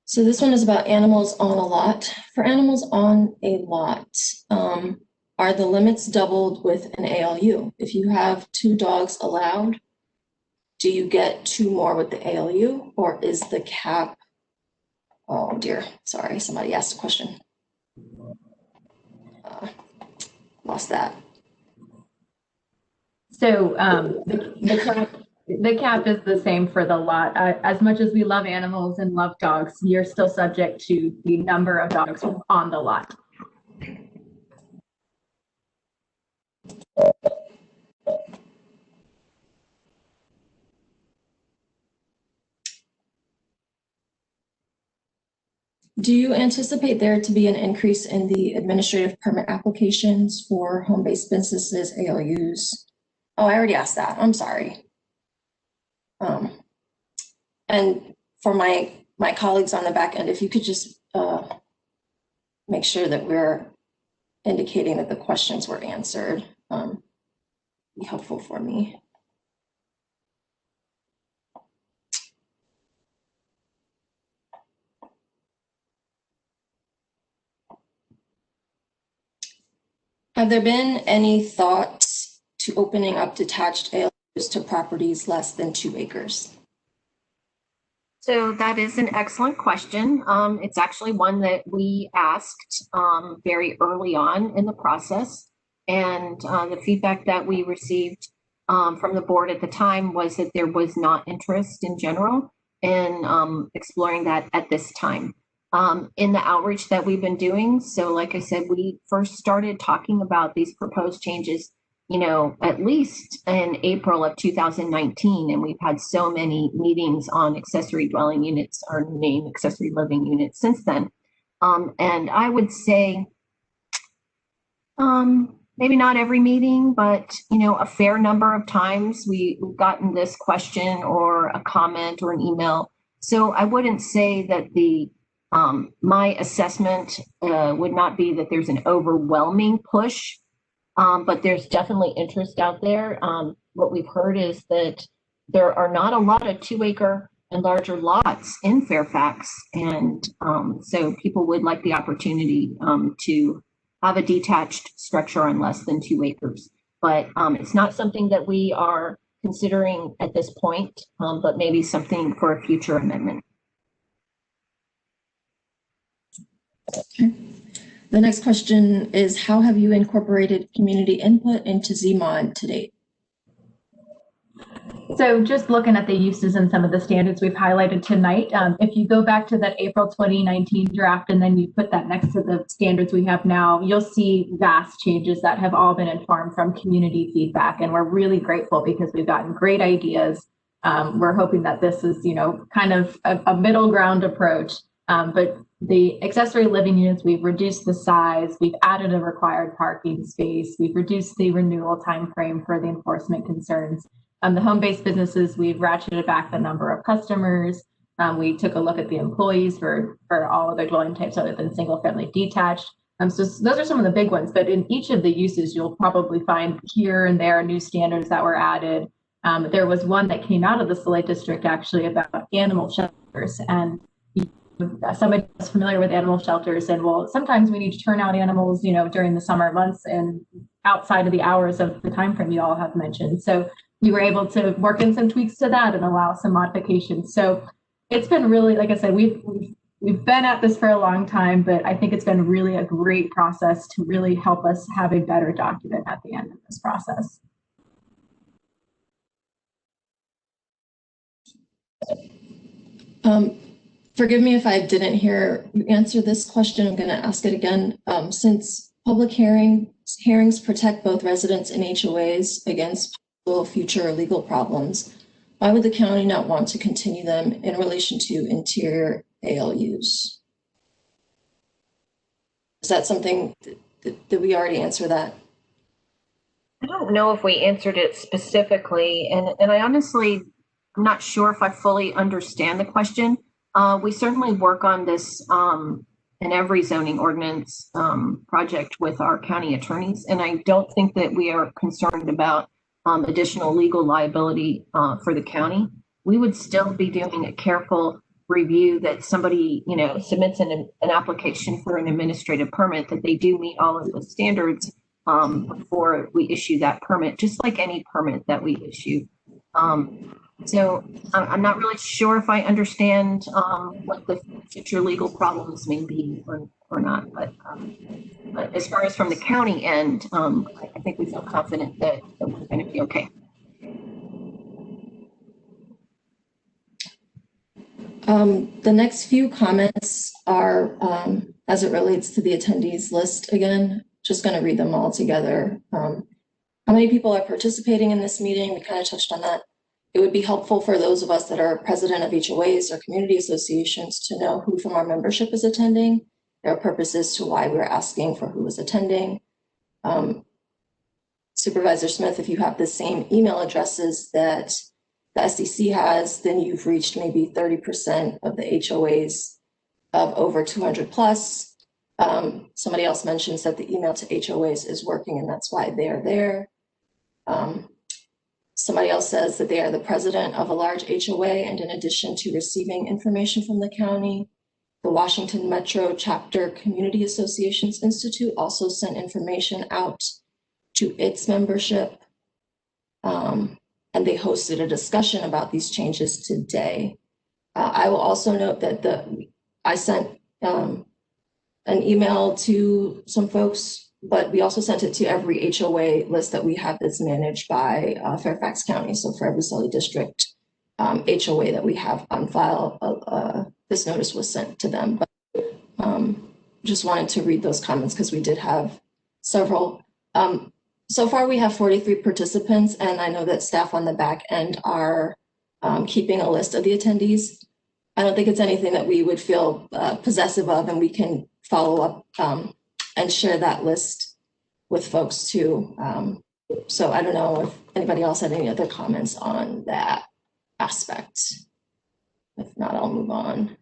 So this one is about animals on a lot. For animals on a lot, are the limits doubled with an ALU? If you have 2 dogs allowed, do you get 2 more with the ALU, or is the cap? Oh dear, sorry, somebody asked a question. Lost that. So the cap is the same for the lot. As much as we love animals and love dogs, you're still subject to the number of dogs on the lot. Do you anticipate there to be an increase in the administrative permit applications for home-based businesses, ALUs? Oh, I already asked that. I'm sorry. And for my colleagues on the back end, if you could just make sure that we're indicating that the questions were answered, be helpful for me. Have there been any thoughts to opening up detached ALUs to properties less than 2 acres? So that is an excellent question. It's actually one that we asked very early on in the process. And the feedback that we received from the board at the time was that there was not interest in general in exploring that at this time. In the outreach that we've been doing, so like I said, we first started talking about these proposed changes, at least in April of 2019, and we've had so many meetings on accessory dwelling units, our name accessory living units since then. And I would say maybe not every meeting, but a fair number of times we've gotten this question or a comment or an email. So I wouldn't say that my assessment would not be that there's an overwhelming push, but there's definitely interest out there. What we've heard is that there are not a lot of 2-acre and larger lots in Fairfax. And so people would like the opportunity to have a detached structure on less than 2 acres. But it's not something that we are considering at this point, but maybe something for a future amendment. Okay. The next question is, how have you incorporated community input into zMod to date? So just looking at the uses and some of the standards we've highlighted tonight, if you go back to that April 2019 draft and then you put that next to the standards we have now, you'll see vast changes that have all been informed from community feedback. And we're really grateful because we've gotten great ideas. We're hoping that this is, kind of a middle ground approach. But the accessory living units, we've reduced the size, we've added a required parking space, we've reduced the renewal time frame for the enforcement concerns. The home-based businesses, we've ratcheted back the number of customers. We took a look at the employees for all other dwelling types other than single-family detached. So those are some of the big ones, but in each of the uses, you'll probably find here and there new standards that were added. There was one that came out of the Soleil district actually about animal shelters, and somebody was familiar with animal shelters, and well, sometimes we need to turn out animals, during the summer months and outside of the hours of the time frame you all have mentioned. So we were able to work in some tweaks to that and allow some modifications. So it's been really, like I said, we've been at this for a long time, but I think it's been really a great process to really help us have a better document at the end of this process. Forgive me if I didn't hear you answer this question. I'm going to ask it again. Since public hearings protect both residents and HOAs against future legal problems, why would the county not want to continue them in relation to interior ALUs? Is that something, did we already answer that? I don't know if we answered it specifically, and I honestly, I'm not sure if I fully understand the question. We certainly work on this in every zoning ordinance project with our county attorneys, and I don't think that we are concerned about additional legal liability for the county. We would still be doing a careful review that somebody, submits an application for an administrative permit, that they do meet all of the standards before we issue that permit, just like any permit that we issue. So I'm not really sure if I understand what the future legal problems may be or not, but as far as from the county end, I think we feel confident that we're going to be okay. The next few comments are as it relates to the attendees list. Again, just going to read them all together. How many people are participating in this meeting? We kind of touched on that. It would be helpful for those of us that are president of HOAs or community associations to know who from our membership is attending. There are purposes to why we're asking for who is attending. Supervisor Smith, if you have the same email addresses that the SDC has, then you've reached maybe 30% of the HOAs of over 200 plus. Somebody else mentions that the email to HOAs is working and that's why they're there. Somebody else says that they are the president of a large HOA, and in addition to receiving information from the county, the Washington Metro Chapter Community Associations Institute also sent information out to its membership. And they hosted a discussion about these changes today. I will also note that I sent an email to some folks, but we also sent it to every HOA list that we have that's managed by Fairfax County. So for every Sully District HOA that we have on file, this notice was sent to them. But just wanted to read those comments because we did have several. So far we have 43 participants, and I know that staff on the back end are keeping a list of the attendees. I don't think it's anything that we would feel possessive of, and we can follow up and share that list with folks too. So I don't know if anybody else had any other comments on that aspect. If not, I'll move on.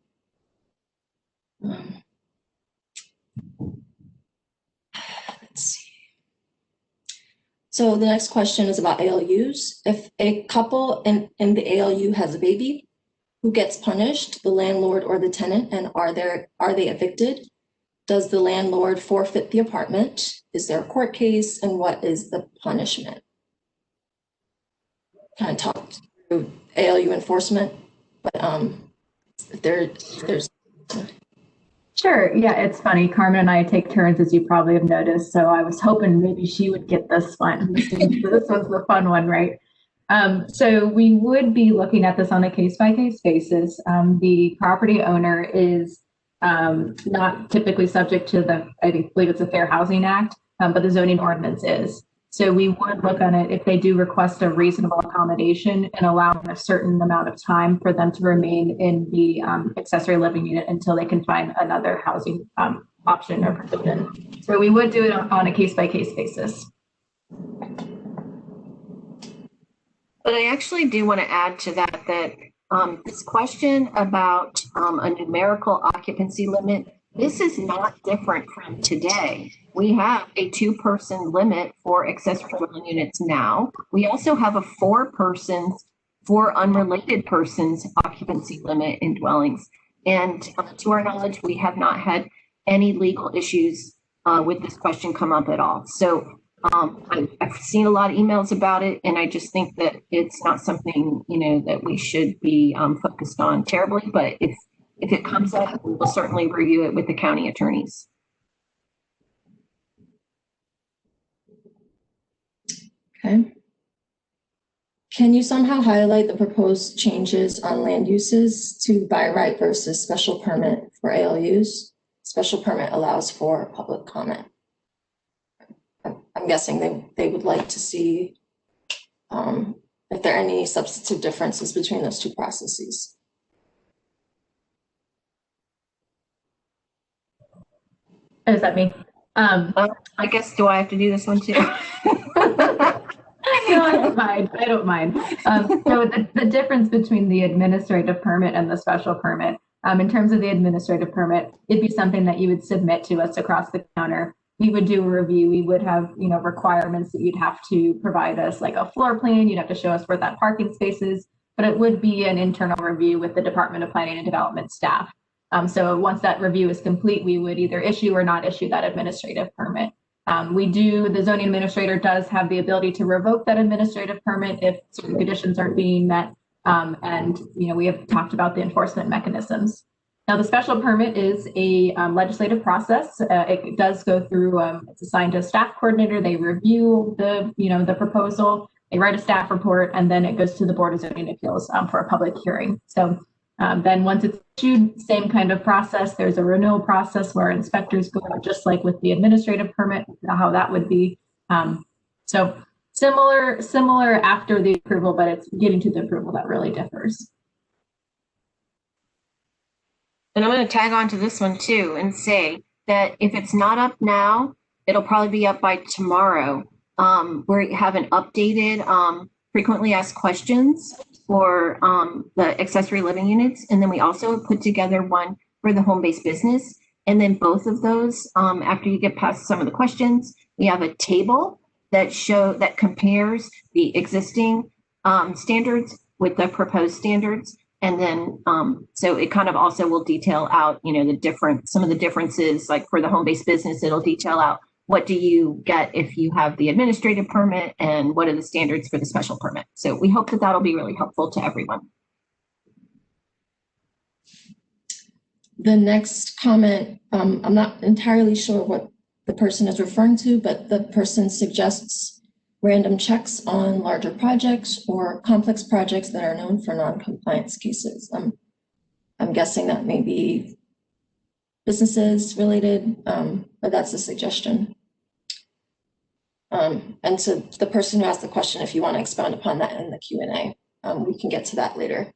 Let's see. So the next question is about ALUs. If a couple in the ALU has a baby, who gets punished, the landlord or the tenant, and are they evicted? Does the landlord forfeit the apartment? Is there a court case, and what is the punishment? Kind of talked through ALU enforcement, but if there's Sure. Yeah, it's funny. Carmen and I take turns, as you probably have noticed. So I was hoping maybe she would get this one. So this was the fun one, right? So we would be looking at this on a case-by-case basis. The property owner is not typically subject to I believe it's the Fair Housing Act, but the zoning ordinance is. So we would look on it if they do request a reasonable accommodation and allowing a certain amount of time for them to remain in the accessory living unit until they can find another housing option or provision. So we would do it on a case-by-case basis. But I actually do want to add to that this question about a numerical occupancy limit, this is not different from today. We have a 2-person limit for accessory dwelling units now. We also have a 4-person for unrelated persons occupancy limit in dwellings. And to our knowledge, we have not had any legal issues with this question come up at all. So I've seen a lot of emails about it, and I just think that it's not something, that we should be focused on terribly. But if it comes up, we will certainly review it with the county attorneys. Okay. Can you somehow highlight the proposed changes on land uses to by right versus special permit for ALUs? Special permit allows for public comment. I'm guessing they would like to see if there are any substantive differences between those two processes. What does that mean? I guess, do I have to do this one too? No, I don't mind. I don't mind. So the difference between the administrative permit and the special permit, in terms of the administrative permit, it'd be something that you would submit to us across the counter. We would do a review. We would have, requirements that you'd have to provide us, like a floor plan. You'd have to show us where that parking space is, but it would be an internal review with the Department of Planning and Development staff. So once that review is complete, we would either issue or not issue that administrative permit. The zoning administrator does have the ability to revoke that administrative permit if certain conditions aren't being met. And we have talked about the enforcement mechanisms. Now, the special permit is a legislative process. It does go through, it's assigned to a staff coordinator. They review the proposal, they write a staff report, and then it goes to the Board of Zoning Appeals for a public hearing. So then once it's issued, same kind of process. There's a renewal process where inspectors go out, just like with the administrative permit, how that would be. So similar after the approval, but it's getting to the approval that really differs. And I'm going to tag on to this one too and say that if it's not up now, it'll probably be up by tomorrow. We have an updated frequently asked questions for the accessory living units. And then we also put together one for the home-based business. And then both of those, after you get past some of the questions, we have a table that compares the existing standards with the proposed standards. And then, so it kind of also will detail out, some of the differences, like for the home-based business, it'll detail out what do you get if you have the administrative permit and what are the standards for the special permit. So we hope that that'll be really helpful to everyone. The next comment, I'm not entirely sure what the person is referring to, but the person suggests random checks on larger projects or complex projects that are known for non-compliance cases. I'm guessing that may be businesses related, but that's a suggestion. And so the person who asked the question, if you want to expound upon that in the Q&A, we can get to that later.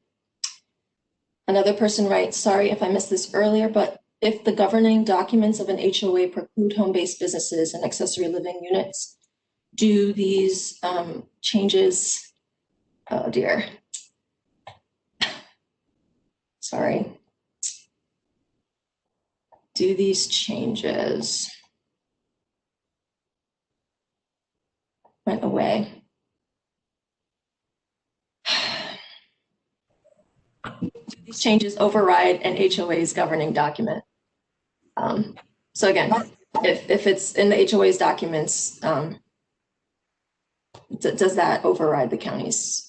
Another person writes, sorry if I missed this earlier, but if the governing documents of an HOA preclude home-based businesses and accessory living units, do these changes, oh dear, sorry. Do these changes, went away. Do these changes override an HOA's governing document? So again, if it's in the HOA's documents, does that override the county's?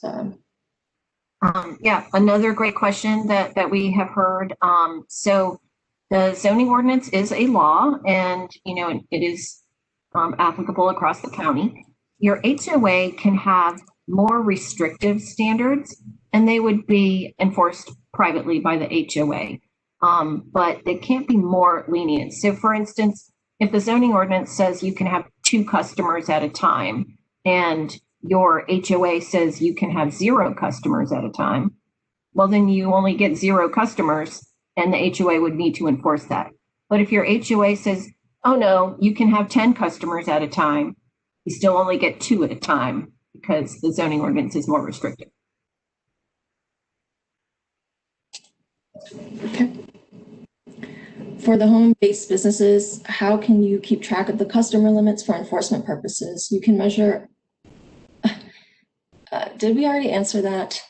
Yeah, another great question that we have heard. So the zoning ordinance is a law, and it is applicable across the county. Your HOA can have more restrictive standards, and they would be enforced privately by the HOA. But they can't be more lenient. So for instance, if the zoning ordinance says you can have 2 customers at a time and your HOA says you can have 0 customers at a time, well, then you only get 0 customers and the HOA would need to enforce that. But if your HOA says, oh no, you can have 10 customers at a time, you still only get 2 at a time because the zoning ordinance is more restrictive. Okay. For the home-based businesses, how can you keep track of the customer limits for enforcement purposes? You can measure, did we already answer that?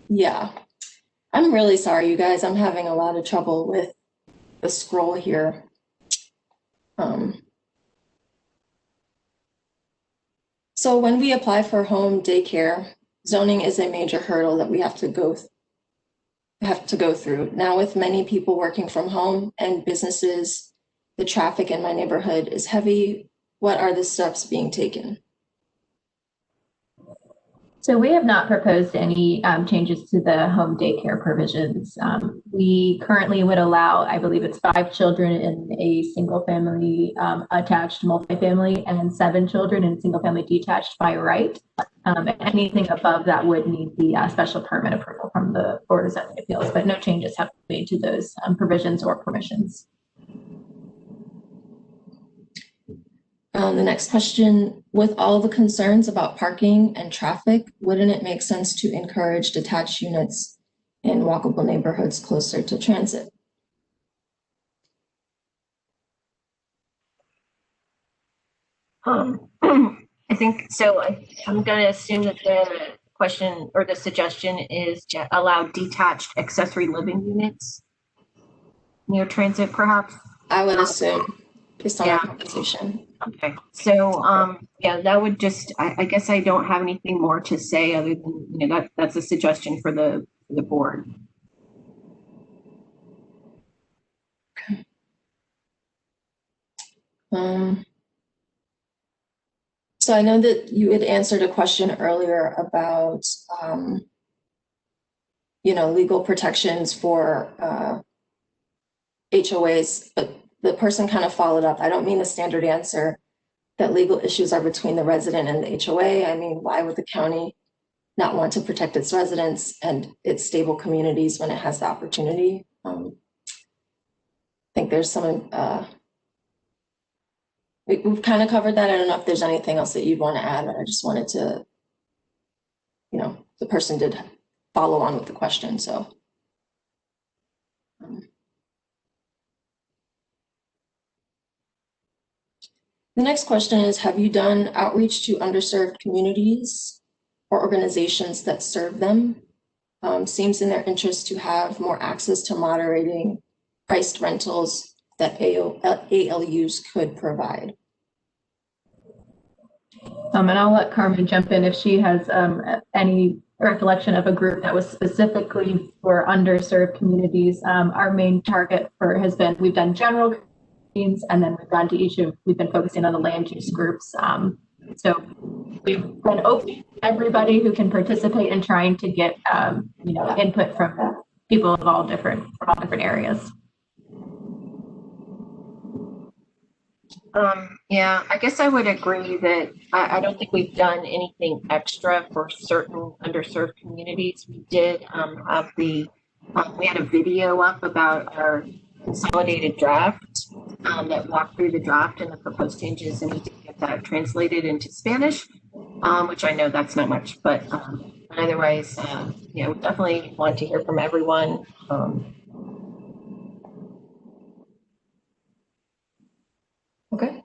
Yeah. I'm really sorry, you guys. I'm having a lot of trouble with the scroll here. So when we apply for home daycare, zoning is a major hurdle that we have to go through. Now, with many people working from home and businesses, the traffic in my neighborhood is heavy. What are the steps being taken? So we have not proposed any changes to the home daycare provisions. We currently would allow, I believe it's 5 children in a single family attached multifamily and 7 children in single family detached by right. Anything above that would need the special permit approval from the Board of Zoning Appeals, but no changes have been made to those provisions or permissions. The next question, with all the concerns about parking and traffic, wouldn't it make sense to encourage detached units in walkable neighborhoods closer to transit? I think so. I'm going to assume that the question or the suggestion is to allow detached accessory living units near transit, perhaps. I would assume, based on Yeah. our conversation. Okay, so yeah, that would just, I guess I don't have anything more to say other than, that's a suggestion for the board. Okay. So I know that you had answered a question earlier about, legal protections for HOAs, but the person kind of followed up. I don't mean the standard answer that legal issues are between the resident and the HOA. I mean, why would the county not want to protect its residents and its stable communities when it has the opportunity? I think there's some, we've kind of covered that. I don't know if there's anything else that you'd want to add, but I just wanted to, the person did follow on with the question, so. The next question is, have you done outreach to underserved communities or organizations that serve them? Seems in their interest to have more access to moderating priced rentals that ALUs could provide. And I'll let Carmen jump in if she has any recollection of a group that was specifically for underserved communities. Our main target has been, we've done general and then we've gone to we've been focusing on the land use groups. So we've been open to everybody who can participate in trying to get, input from people of all different areas. Yeah, I guess I would agree that I don't think we've done anything extra for certain underserved communities. We did have we had a video up about our consolidated draft that walked through the draft and the proposed changes, and we did get that translated into Spanish, which I know that's not much, but otherwise, we definitely want to hear from everyone. Okay.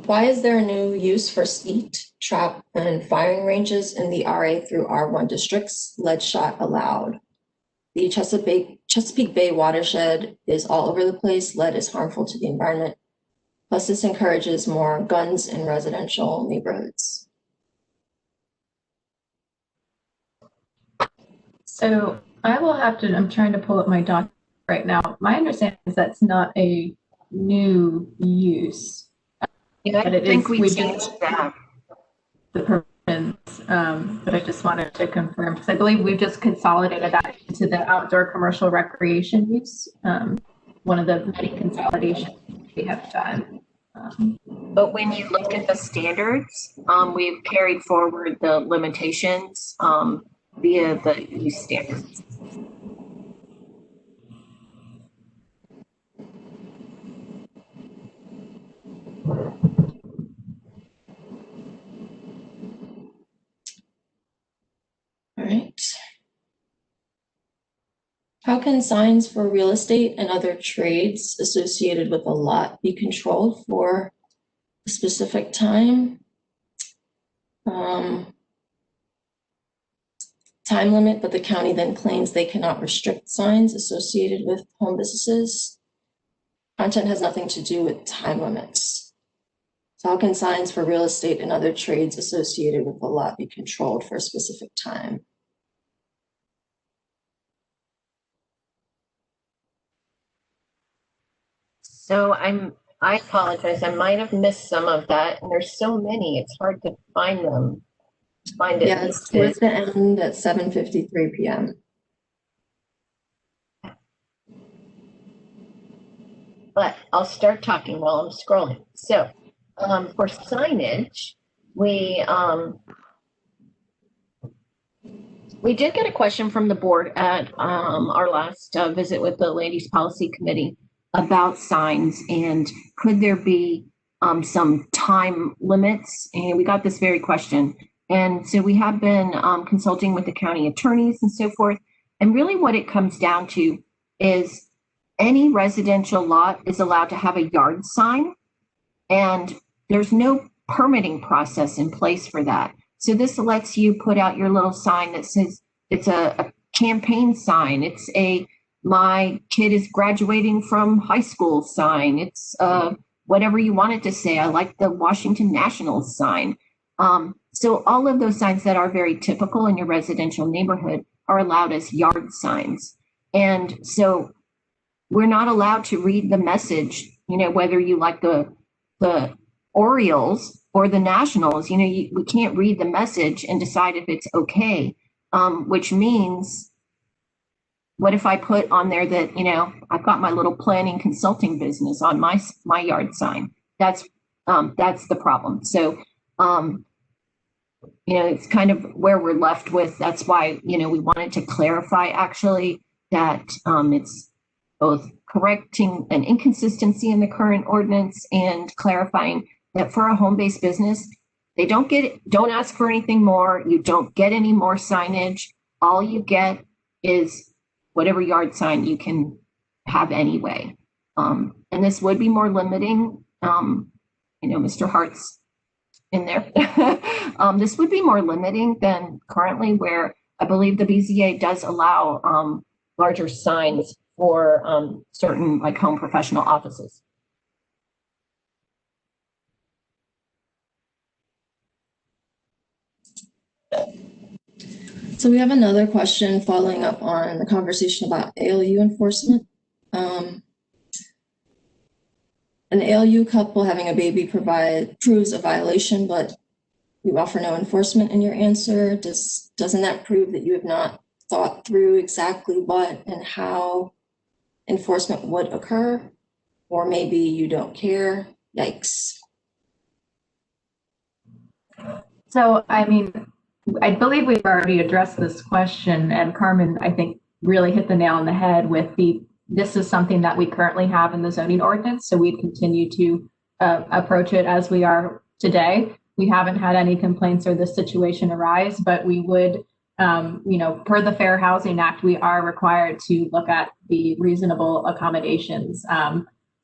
Why is there a new use for skeet, trap, and firing ranges in the RA through R1 districts? Lead shot allowed. The Chesapeake Bay watershed is all over the place. Lead is harmful to the environment. Plus, this encourages more guns in residential neighborhoods. So I will have to, I'm trying to pull up my doc right now. My understanding is that's not a new use. Yeah, I think we changed that. The but I just wanted to confirm because I believe we've just consolidated that into the outdoor commercial recreation use. One of the many consolidations we have done. But when you look at the standards, we've carried forward the limitations via the use standards. All right. How can signs for real estate and other trades associated with a lot be controlled for a specific time? Time limit, but the county then claims they cannot restrict signs associated with home businesses. Content has nothing to do with time limits. So how can signs for real estate and other trades associated with a lot be controlled for a specific time? So I apologize. I might have missed some of that, and there's so many. It's hard to find them. Find it Yeah, it's towards the end at 7:53 p.m. But I'll start talking while I'm scrolling. So for signage, we did get a question from the board at our last visit with the Ladies Policy Committee about signs and could there be some time limits? And we got this very question. And so we have been consulting with the county attorneys and so forth. And really what it comes down to is any residential lot is allowed to have a yard sign, and there's no permitting process in place for that. So this lets you put out your little sign that says it's a campaign sign. It's a my kid is graduating from high school sign. It's whatever you want it to say. I like the Washington Nationals sign. So all of those signs that are very typical in your residential neighborhood are allowed as yard signs. And so we're not allowed to read the message, whether you like the Orioles or the Nationals, we can't read the message and decide if it's okay, which means what if I put on there that, I've got my little planning consulting business on my yard sign? That's the problem. So, it's kind of where we're left with. That's why, we wanted to clarify actually that it's both correcting an inconsistency in the current ordinance and clarifying that for a home-based business, they don't ask for anything more. You don't get any more signage. All you get is whatever yard sign you can have anyway. And this would be more limiting. Mr. Hart's in there. This would be more limiting than currently, where I believe the BZA does allow larger signs for certain like home professional offices. So we have another question following up on the conversation about ALU enforcement. An ALU couple having a baby proves a violation, but you offer no enforcement in your answer. Doesn't that prove that you have not thought through exactly what and how enforcement would occur? Or maybe you don't care? Yikes. So, I believe we've already addressed this question, and Carmen, I think, really hit the nail on the head with this is something that we currently have in the zoning ordinance, so we'd continue to approach it as we are today. We haven't had any complaints or this situation arise, but we would, per the Fair Housing Act, we are required to look at the reasonable accommodations.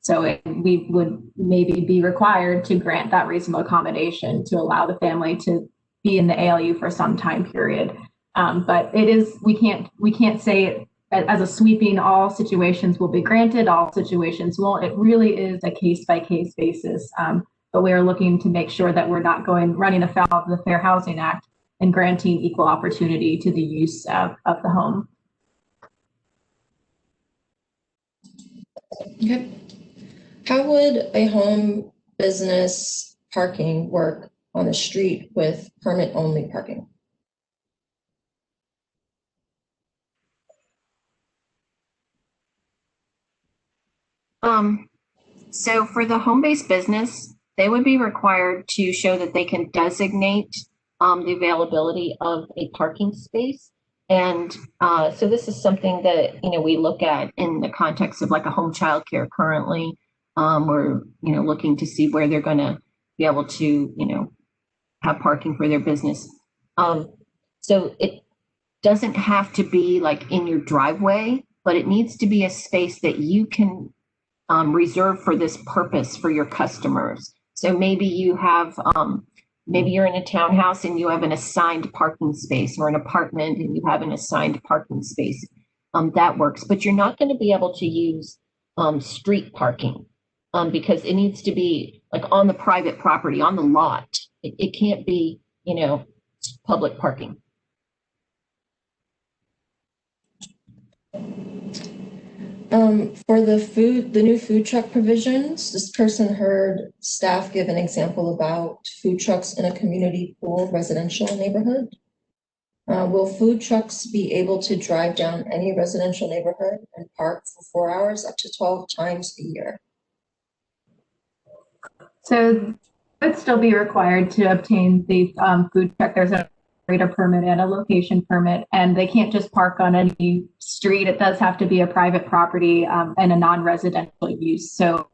So we would maybe be required to grant that reasonable accommodation to allow the family to be in the ALU for some time period. But we can't say it as a sweeping, all situations will be granted, all situations won't. It really is a case-by-case basis. But we are looking to make sure that we're not running afoul of the Fair Housing Act and granting equal opportunity to the use of the home. Okay. How would a home business parking work on the street with permit-only parking. So for the home-based business, they would be required to show that they can designate the availability of a parking space. And so this is something that, we look at in the context of like a home childcare currently. We're, looking to see where they're going to be able to, have parking for their business. So it doesn't have to be like in your driveway, but it needs to be a space that you can reserve for this purpose for your customers. So maybe you have, maybe you're in a townhouse and you have an assigned parking space, or an apartment and you have an assigned parking space. That works, but you're not going to be able to use street parking because it needs to be like on the private property, on the lot. It can't be, public parking. For the new food truck provisions, this person heard staff give an example about food trucks in a community pool residential neighborhood. Will food trucks be able to drive down any residential neighborhood and park for 4 hours up to 12 times a year? So would still be required to obtain the food truck. There's a operator permit and a location permit, and they can't just park on any street. It does have to be a private property and a non-residential use. So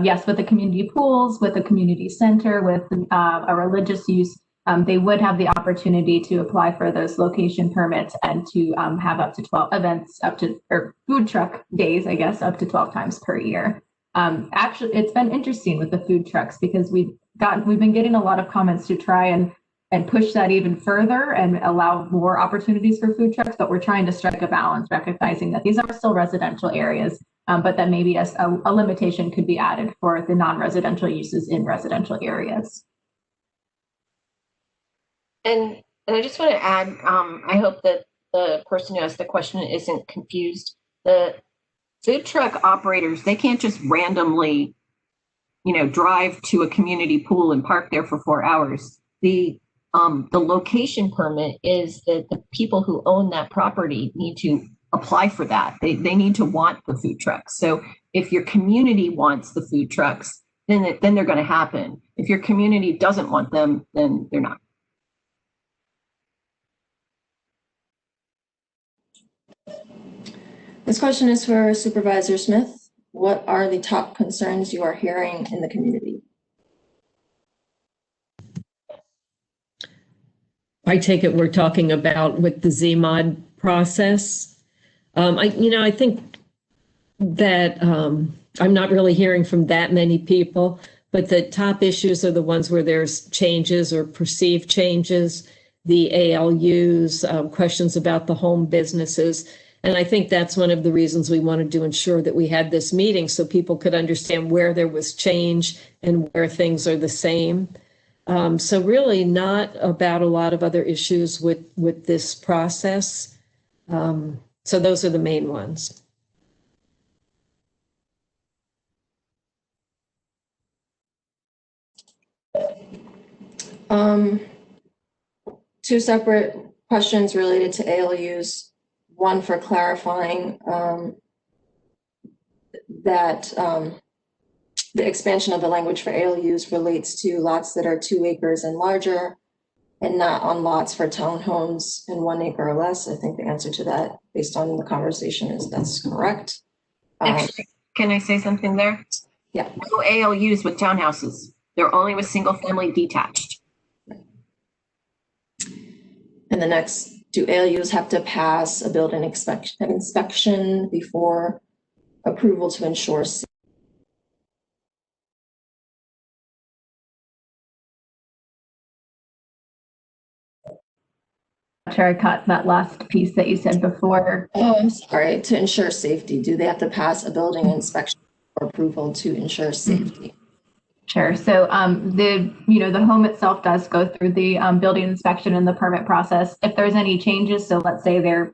yes, with the community pools, with the community center, with a religious use, they would have the opportunity to apply for those location permits and to have up to 12 events, or food truck days, I guess, up to 12 times per year. Actually, it's been interesting with the food trucks because we've been getting a lot of comments to try and push that even further and allow more opportunities for food trucks, but we're trying to strike a balance, recognizing that these are still residential areas, but that maybe a limitation could be added for the non-residential uses in residential areas. And I just want to add, I hope that the person who asked the question isn't confused. The food truck operators, they can't just randomly, drive to a community pool and park there for 4 hours. The location permit is that the people who own that property need to apply for that. They need to want the food trucks. So if your community wants the food trucks, then they're going to happen. If your community doesn't want them, then they're not. This question is for Supervisor Smith. What are the top concerns you are hearing in the community? I take it we're talking about with the zMod process. I think that I'm not really hearing from that many people, but the top issues are the ones where there's changes or perceived changes, the ALUs, questions about the home businesses. And I think that's one of the reasons we wanted to ensure that we had this meeting so people could understand where there was change and where things are the same. So really not about a lot of other issues with this process. So those are the main ones. Two separate questions related to ALUs. One for clarifying that the expansion of the language for ALUs relates to lots that are 2 acres and larger and not on lots for townhomes in 1 acre or less. I think the answer to that, based on the conversation, is that's correct. Actually, can I say something there? Yeah. No ALUs with townhouses. They're only with single family detached. And the next, do ALUs have to pass a building inspection before approval to ensure safety? Sure, I caught that last piece that you said before. Oh, I'm sorry. To ensure safety, do they have to pass a building inspection or approval to ensure safety? Sure. So the home itself does go through the building inspection and the permit process. If there's any changes, so let's say they're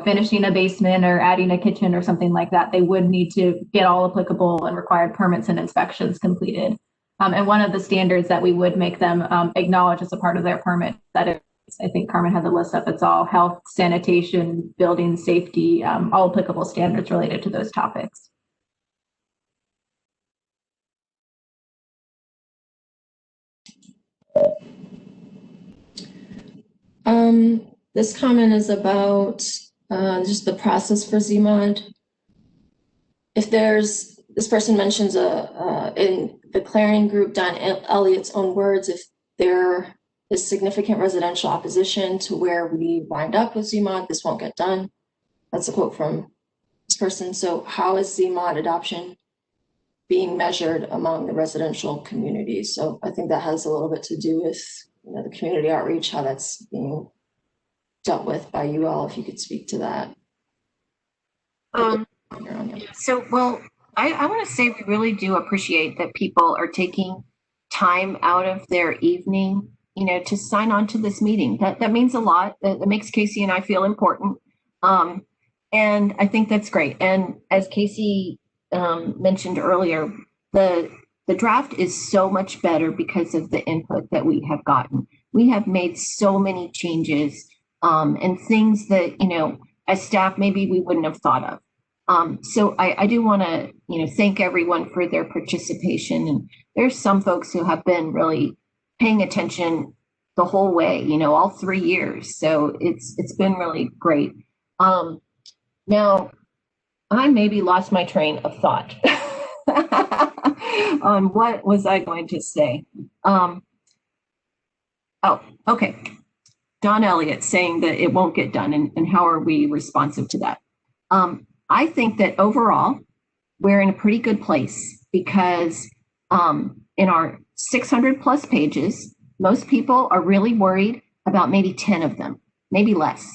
finishing a basement or adding a kitchen or something like that, they would need to get all applicable and required permits and inspections completed. And one of the standards that we would make them acknowledge as a part of their permit that is, I think Carmen had the list up, it's all health, sanitation, building safety, all applicable standards related to those topics. This comment is about just the process for zMod. If there's, this person mentions in the Clarion Group, Don Elliott's own words, if there is significant residential opposition to where we wind up with zMod, this won't get done. That's a quote from this person. So how is zMod adoption being measured among the residential communities? So I think that has a little bit to do with, you know, the community outreach, how that's being dealt with by you all, if you could speak to that. So, well, I want to say we really do appreciate that people are taking time out of their evening, you know, to sign on to this meeting. That means a lot. That makes Casey and I feel important. And I think that's great. And as Casey mentioned earlier, the draft is so much better because of the input that we have gotten. We have made so many changes and things that, you know, as staff, maybe we wouldn't have thought of. So I do want to, you know, thank everyone for their participation. And there's some folks who have been really paying attention the whole way, you know, all 3 years. So it's been really great. Now, I maybe lost my train of thought on what was I going to say. Oh, okay. Don Elliott saying that it won't get done, and how are we responsive to that? I think that overall, we're in a pretty good place because in our 600 plus pages, most people are really worried about maybe 10 of them, maybe less.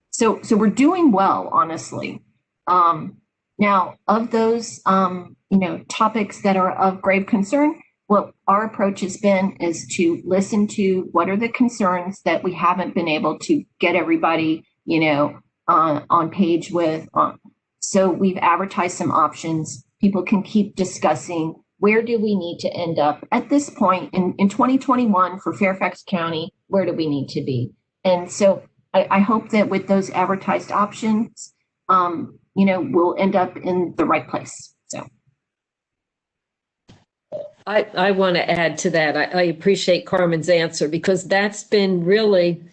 So we're doing well, honestly. Now, of those, you know, topics that are of grave concern, what our approach has been is to listen to what are the concerns that we haven't been able to get everybody, you know, on page with. So we've advertised some options. People can keep discussing where do we need to end up at this point in 2021 for Fairfax County, where do we need to be? And so I hope that with those advertised options, you know, we'll end up in the right place. So. I want to add to that. I appreciate Carmen's answer because that's been really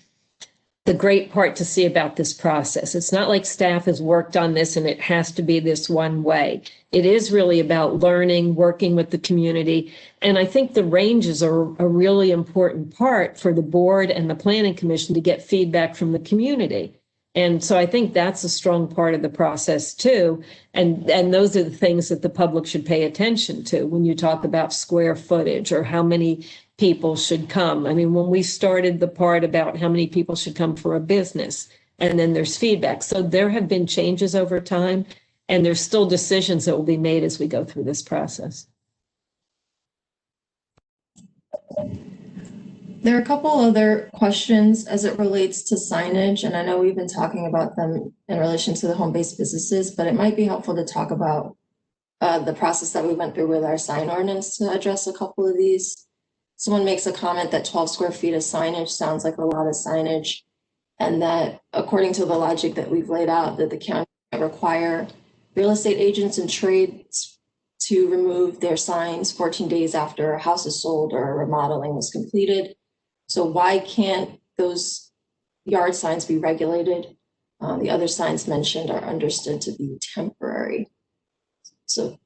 the great part to see about this process. It's not like staff has worked on this and it has to be this one way. It is really about learning, working with the community. And I think the ranges are a really important part for the board and the planning commission to get feedback from the community. And so I think that's a strong part of the process too. And those are the things that the public should pay attention to when you talk about square footage or how many people should come. I mean, when we started the part about how many people should come for a business, and then there's feedback. So there have been changes over time, and there's still decisions that will be made as we go through this process. There are a couple other questions as it relates to signage, and I know we've been talking about them in relation to the home-based businesses, but it might be helpful to talk about the process that we went through with our sign ordinance to address a couple of these. Someone makes a comment that 12 square feet of signage sounds like a lot of signage, and that according to the logic that we've laid out, that the county require real estate agents and trades to remove their signs 14 days after a house is sold or remodeling was completed. So why can't those yard signs be regulated? The other signs mentioned are understood to be temporary. So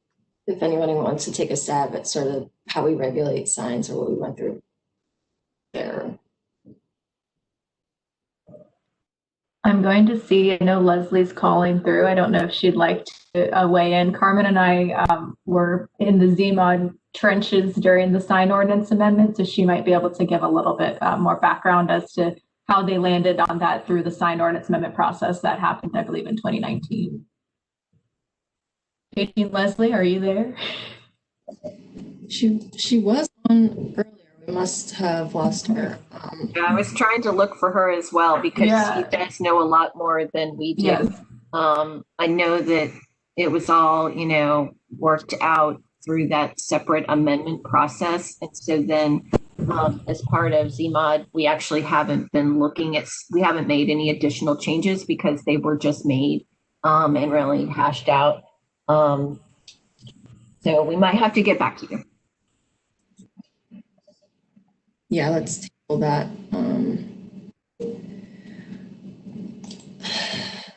if anyone wants to take a stab at sort of how we regulate signs or what we went through there. I'm going to see, I know Leslie's calling through. I don't know if she'd like to weigh in. Carmen and I were in the zMod trenches during the sign ordinance amendment, so she might be able to give a little bit more background as to how they landed on that through the sign ordinance amendment process that happened, I believe, in 2019. Leslie, are you there? She was on earlier. We must have lost her. Yeah, I was trying to look for her as well because you guys know a lot more than we do. Yes. I know that it was all, you know, worked out through that separate amendment process. And so then as part of zMod, we actually haven't been we haven't made any additional changes because they were just made and really hashed out. So we might have to get back to you. Yeah, let's table that.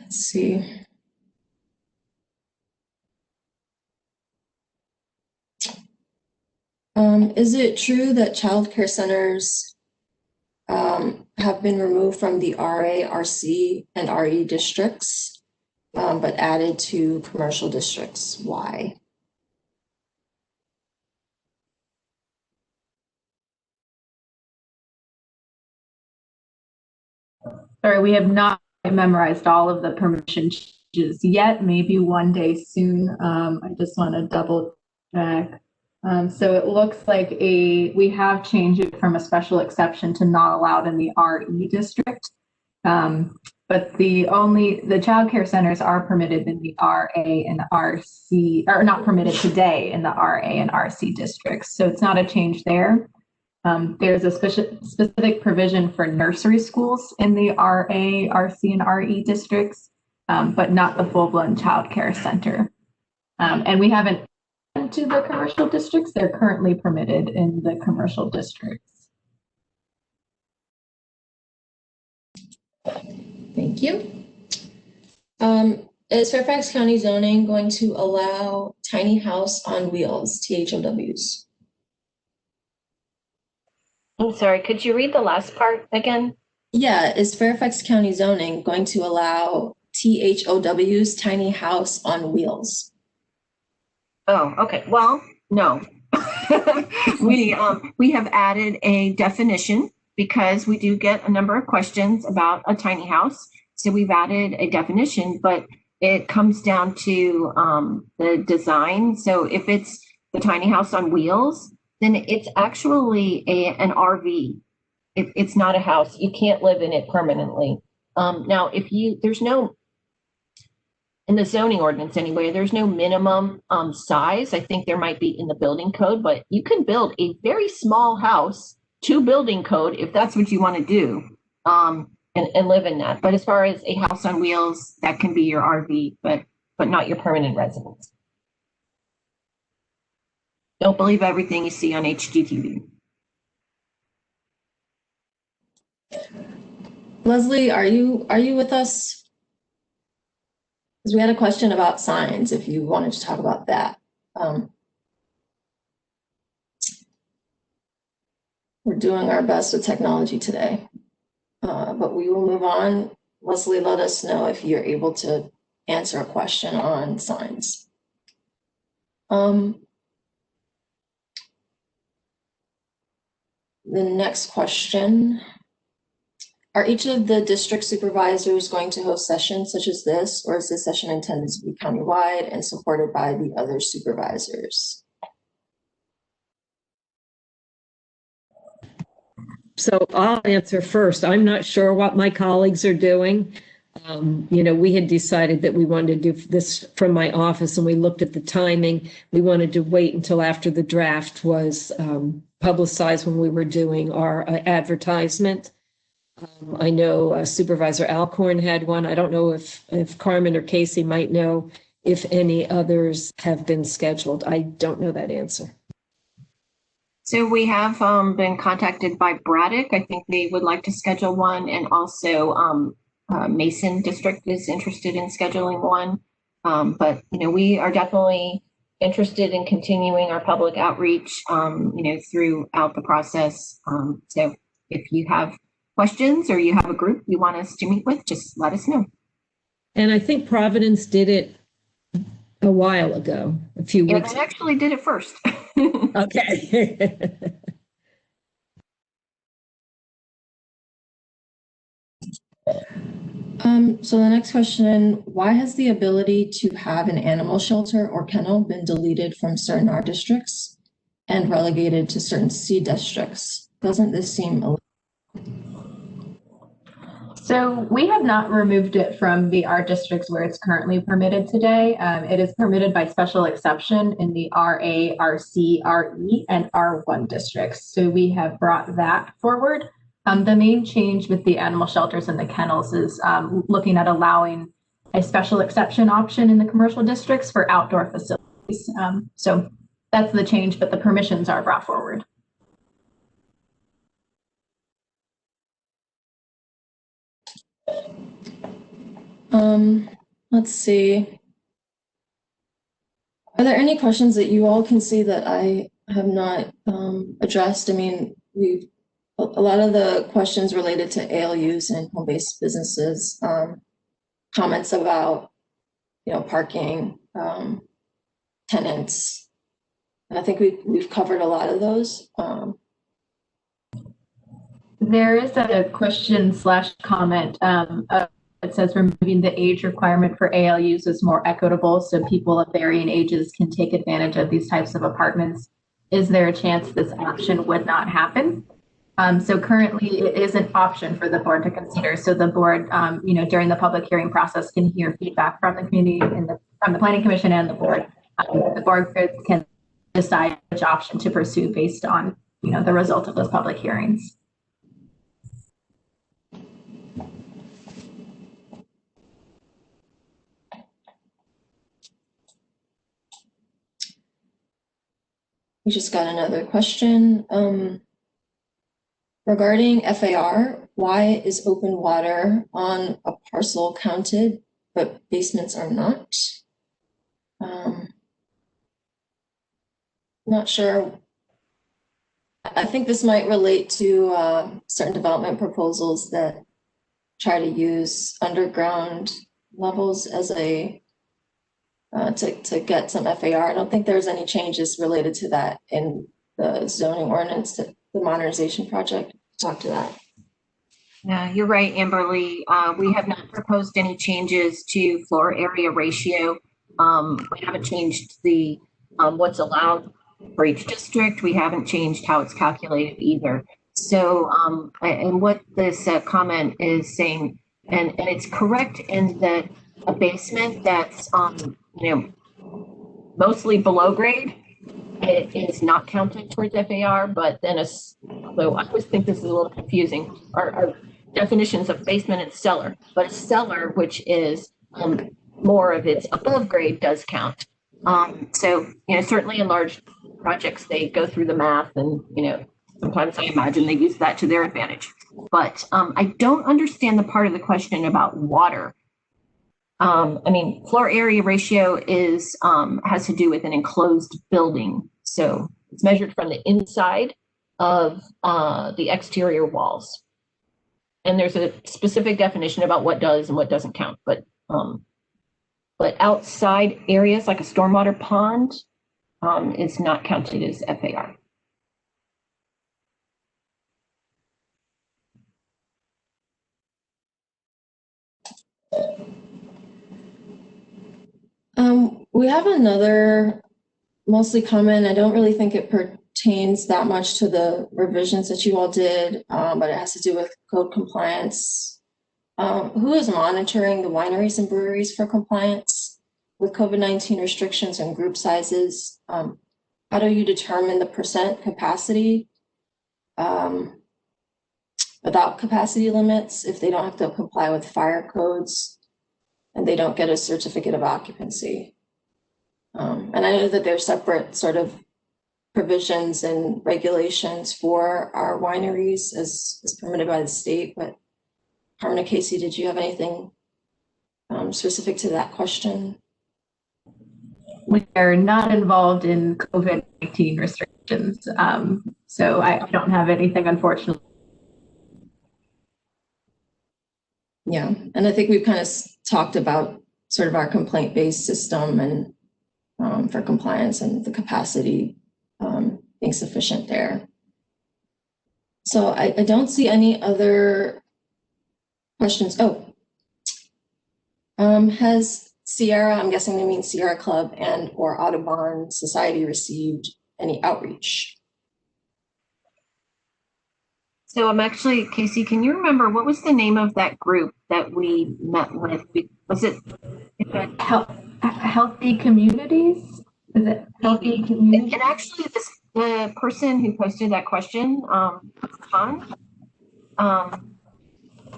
Let's see. Is it true that child care centers have been removed from the RA, RC, and RE districts, but added to commercial districts? Why? Sorry, we have not memorized all of the permission changes yet. Maybe one day soon. I just want to double check. So it looks like we have changed it from a special exception to not allowed in the RE district. But the child care centers are permitted in the RA and RC, or not permitted today in the RA and RC districts. So it's not a change there. There's a specific provision for nursery schools in the RA, RC, and RE districts, but not the full-blown child care center. And we haven't to the commercial districts. They're currently permitted in the commercial districts. Thank you. Is Fairfax County zoning going to allow tiny house on wheels, THOWs? I'm sorry, could you read the last part again? Yeah, is Fairfax County zoning going to allow THOWs, tiny house on wheels? Oh, okay. Well, no. We have added a definition because we do get a number of questions about a tiny house. So we've added a definition, but it comes down to the design. So if it's the tiny house on wheels, then it's actually an RV. It's not a house. You can't live in it permanently. Now, there's no, in the zoning ordinance anyway, there's no minimum size. I think there might be in the building code, but you can build a very small house to building code if that's what you want to do and live in that. But as far as a house on wheels, that can be your RV, but not your permanent residence. Don't believe everything you see on HGTV. Leslie, are you with us? Because we had a question about signs, if you wanted to talk about that. We're doing our best with technology today, but we will move on. Leslie, let us know if you're able to answer a question on signs. The next question. Are each of the district supervisors going to host sessions such as this, or is this session intended to be countywide and supported by the other supervisors? So I'll answer first. I'm not sure what my colleagues are doing. We had decided that we wanted to do this from my office, and we looked at the timing. We wanted to wait until after the draft was publicized when we were doing our advertisement. I know Supervisor Alcorn had one. I don't know if Carmen or Casey might know if any others have been scheduled. I don't know that answer. So we have been contacted by Braddock. I think they would like to schedule one, and also Mason District is interested in scheduling one. But we are definitely interested in continuing our public outreach, throughout the process. So if you have questions or you have a group you want us to meet with, just let us know. And I think Providence did it a while ago, a few weeks. They actually did it first. Okay. So the next question, why has the ability to have an animal shelter or kennel been deleted from certain R districts and relegated to certain C districts? Doesn't this seem So we have not removed it from the R districts where it's currently permitted today. It is permitted by special exception in the RA, RC, RE, and R1 districts. So we have brought that forward. The main change with the animal shelters and the kennels is looking at allowing a special exception option in the commercial districts for outdoor facilities. So that's the change, but the permissions are brought forward. Let's see. Are there any questions that you all can see that I have not addressed? I mean, a lot of the questions related to ALUs and home-based businesses, comments about, parking, tenants. And I think we've covered a lot of those. There is a question/comment. It says removing the age requirement for ALUs is more equitable so people of varying ages can take advantage of these types of apartments. Is there a chance this option would not happen? So currently it is an option for the board to consider. So the board, during the public hearing process can hear feedback from the community and from the planning commission and the board. The board can decide which option to pursue based on, the result of those public hearings. We just got another question. Regarding FAR, why is open water on a parcel counted, but basements are not? Not sure. I think this might relate to certain development proposals that try to use underground levels as a to get some FAR. I don't think there's any changes related to that in the zoning ordinance, to the modernization project. Talk to that. Yeah, you're right, Amberly. We have not proposed any changes to floor area ratio. We haven't changed the what's allowed for each district. We haven't changed how it's calculated either. So, and what this comment is saying, and it's correct in that a basement that's mostly below grade, it is not counted towards FAR, but then although I always think this is a little confusing, our definitions of basement and cellar, but a cellar, which is more of its above grade, does count. So, certainly in large projects, they go through the math and, sometimes I imagine they use that to their advantage. But I don't understand the part of the question about water. Floor area ratio is has to do with an enclosed building. So it's measured from the inside of the exterior walls. And there's a specific definition about what does and what doesn't count. But outside areas like a stormwater pond is not counted as FAR. We have another mostly comment. I don't really think it pertains that much to the revisions that you all did, but it has to do with code compliance. Who is monitoring the wineries and breweries for compliance with COVID-19 restrictions and group sizes? How do you determine the percent capacity without capacity limits if they don't have to comply with fire codes and they don't get a certificate of occupancy? And I know that there's separate sort of provisions and regulations for our wineries as permitted by the state, but Carmen and Casey, did you have anything specific to that question? We are not involved in COVID-19 restrictions, so I don't have anything, unfortunately. Yeah, and I think we've kind of talked about sort of our complaint-based system and for compliance and the capacity being sufficient there. So I don't see any other questions. Oh, has Sierra, I'm guessing they mean Sierra Club and or Audubon Society received any outreach? So I'm actually, Casey, can you remember what was the name of that group that we met with? Was it? Healthy communities? Is it healthy communities? And actually, the person who posted that question, Con,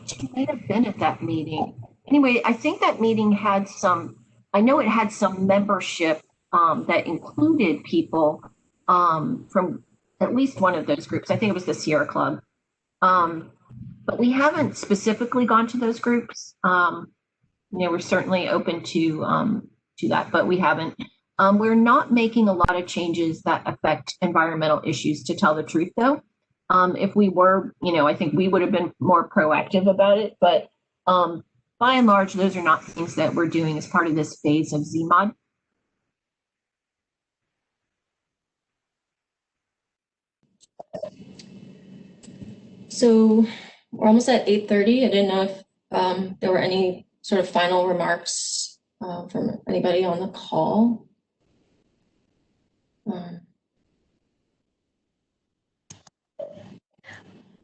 she might have been at that meeting. Anyway, I think that meeting had I know it had some membership that included people from at least one of those groups. I think it was the Sierra Club. But we haven't specifically gone to those groups. We're certainly open to that, but we haven't. We're not making a lot of changes that affect environmental issues, to tell the truth, though. If we were, I think we would have been more proactive about it. But by and large, those are not things that we're doing as part of this phase of zMod. So we're almost at 8:30. I didn't know if there were any sort of final remarks from anybody on the call.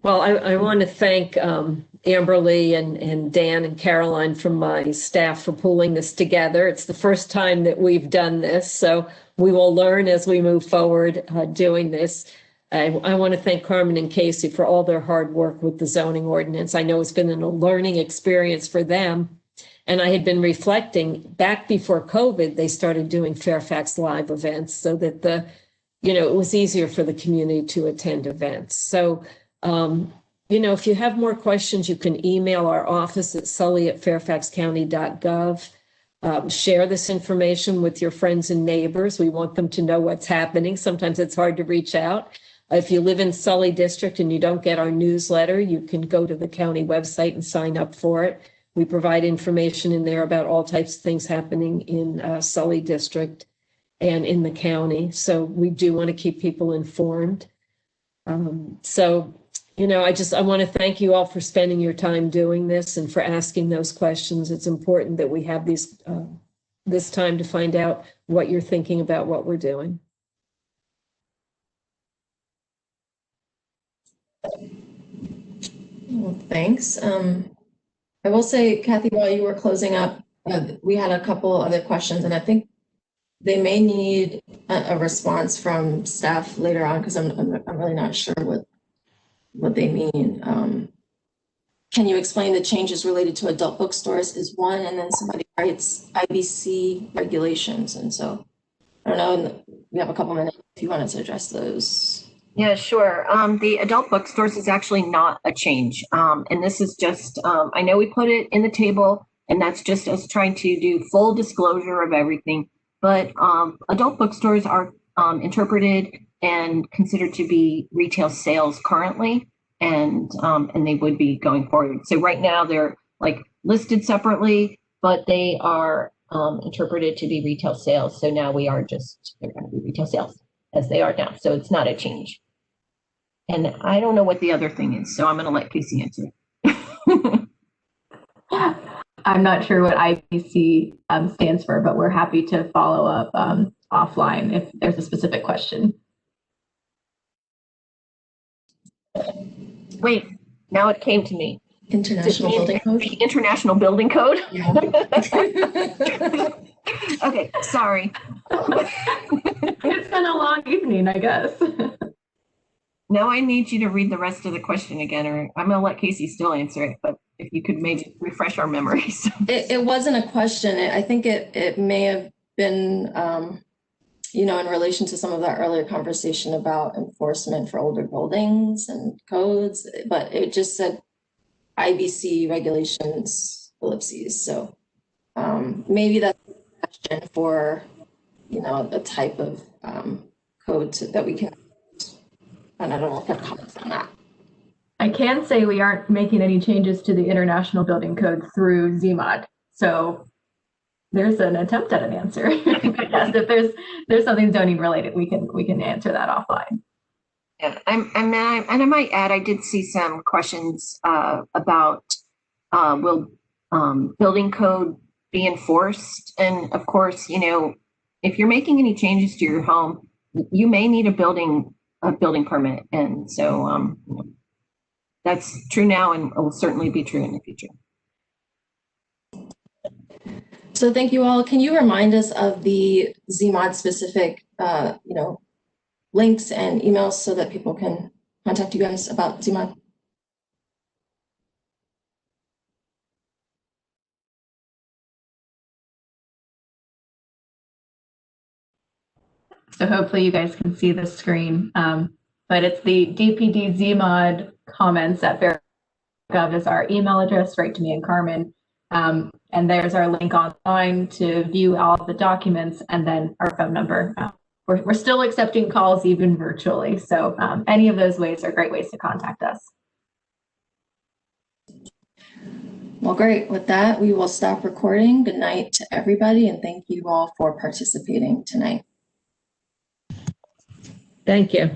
Well, I want to thank Amberly and Dan and Caroline from my staff for pulling this together. It's the first time that we've done this, so we will learn as we move forward doing this. I want to thank Carmen and Casey for all their hard work with the zoning ordinance. I know it's been a learning experience for them. And I had been reflecting back before COVID, they started doing Fairfax live events so that it was easier for the community to attend events. So, if you have more questions, you can email our office at sully@fairfaxcounty.gov. Share this information with your friends and neighbors. We want them to know what's happening. Sometimes it's hard to reach out. If you live in Sully District and you don't get our newsletter, you can go to the county website and sign up for it. We provide information in there about all types of things happening in Sully District and in the county. So we do want to keep people informed. I want to thank you all for spending your time doing this and for asking those questions. It's important that we have this time to find out what you're thinking about what we're doing. Well, thanks. I will say, Kathy, while you were closing up, we had a couple other questions, and I think they may need a response from staff later on, because I'm really not sure what they mean. Can you explain the changes related to adult bookstores is one, and then somebody writes IBC regulations, and so I don't know. We have a couple minutes if you wanted to address those. Yeah, sure. The adult bookstores is actually not a change. And this is just, I know we put it in the table, and that's just us trying to do full disclosure of everything. But adult bookstores are interpreted and considered to be retail sales currently, and they would be going forward. So right now they're like listed separately, but they are interpreted to be retail sales. So now they're going to be retail sales as they are now. So it's not a change. And I don't know what the other thing is, so I'm going to let Casey answer it. I'm not sure what IBC stands for, but we're happy to follow up offline if there's a specific question. Wait, now it came to me. International Building Code? The International Building Code? Yeah. Okay, sorry. It's been a long evening, I guess. Now I need you to read the rest of the question again, or I'm going to let Casey still answer it, but if you could maybe refresh our memories. It wasn't a question. I think it may have been, in relation to some of that earlier conversation about enforcement for older buildings and codes, but it just said IBC regulations, ellipses. So maybe that's a question for, a type of code that we can. And I don't know if that comments on that. I can say we aren't making any changes to the International Building Code through zMod. So there's an attempt at an answer. But yes, if there's something zoning related, we can answer that offline. Yeah, I might add, I did see some questions about will building code be enforced? And of course, if you're making any changes to your home, you may need a building permit, and so that's true now and will certainly be true in the future. So thank you all. Can you remind us of the zMod specific, links and emails so that people can contact you guys about zMod? So hopefully you guys can see the screen, but it's the DPD zMod comments at Fairfax is our email address, right to me and Carmen. And there's our link online to view all of the documents, and then our phone number. We're still accepting calls even virtually. So any of those ways are great ways to contact us. Well, great. With that, we will stop recording. Good night to everybody, and thank you all for participating tonight. Thank you.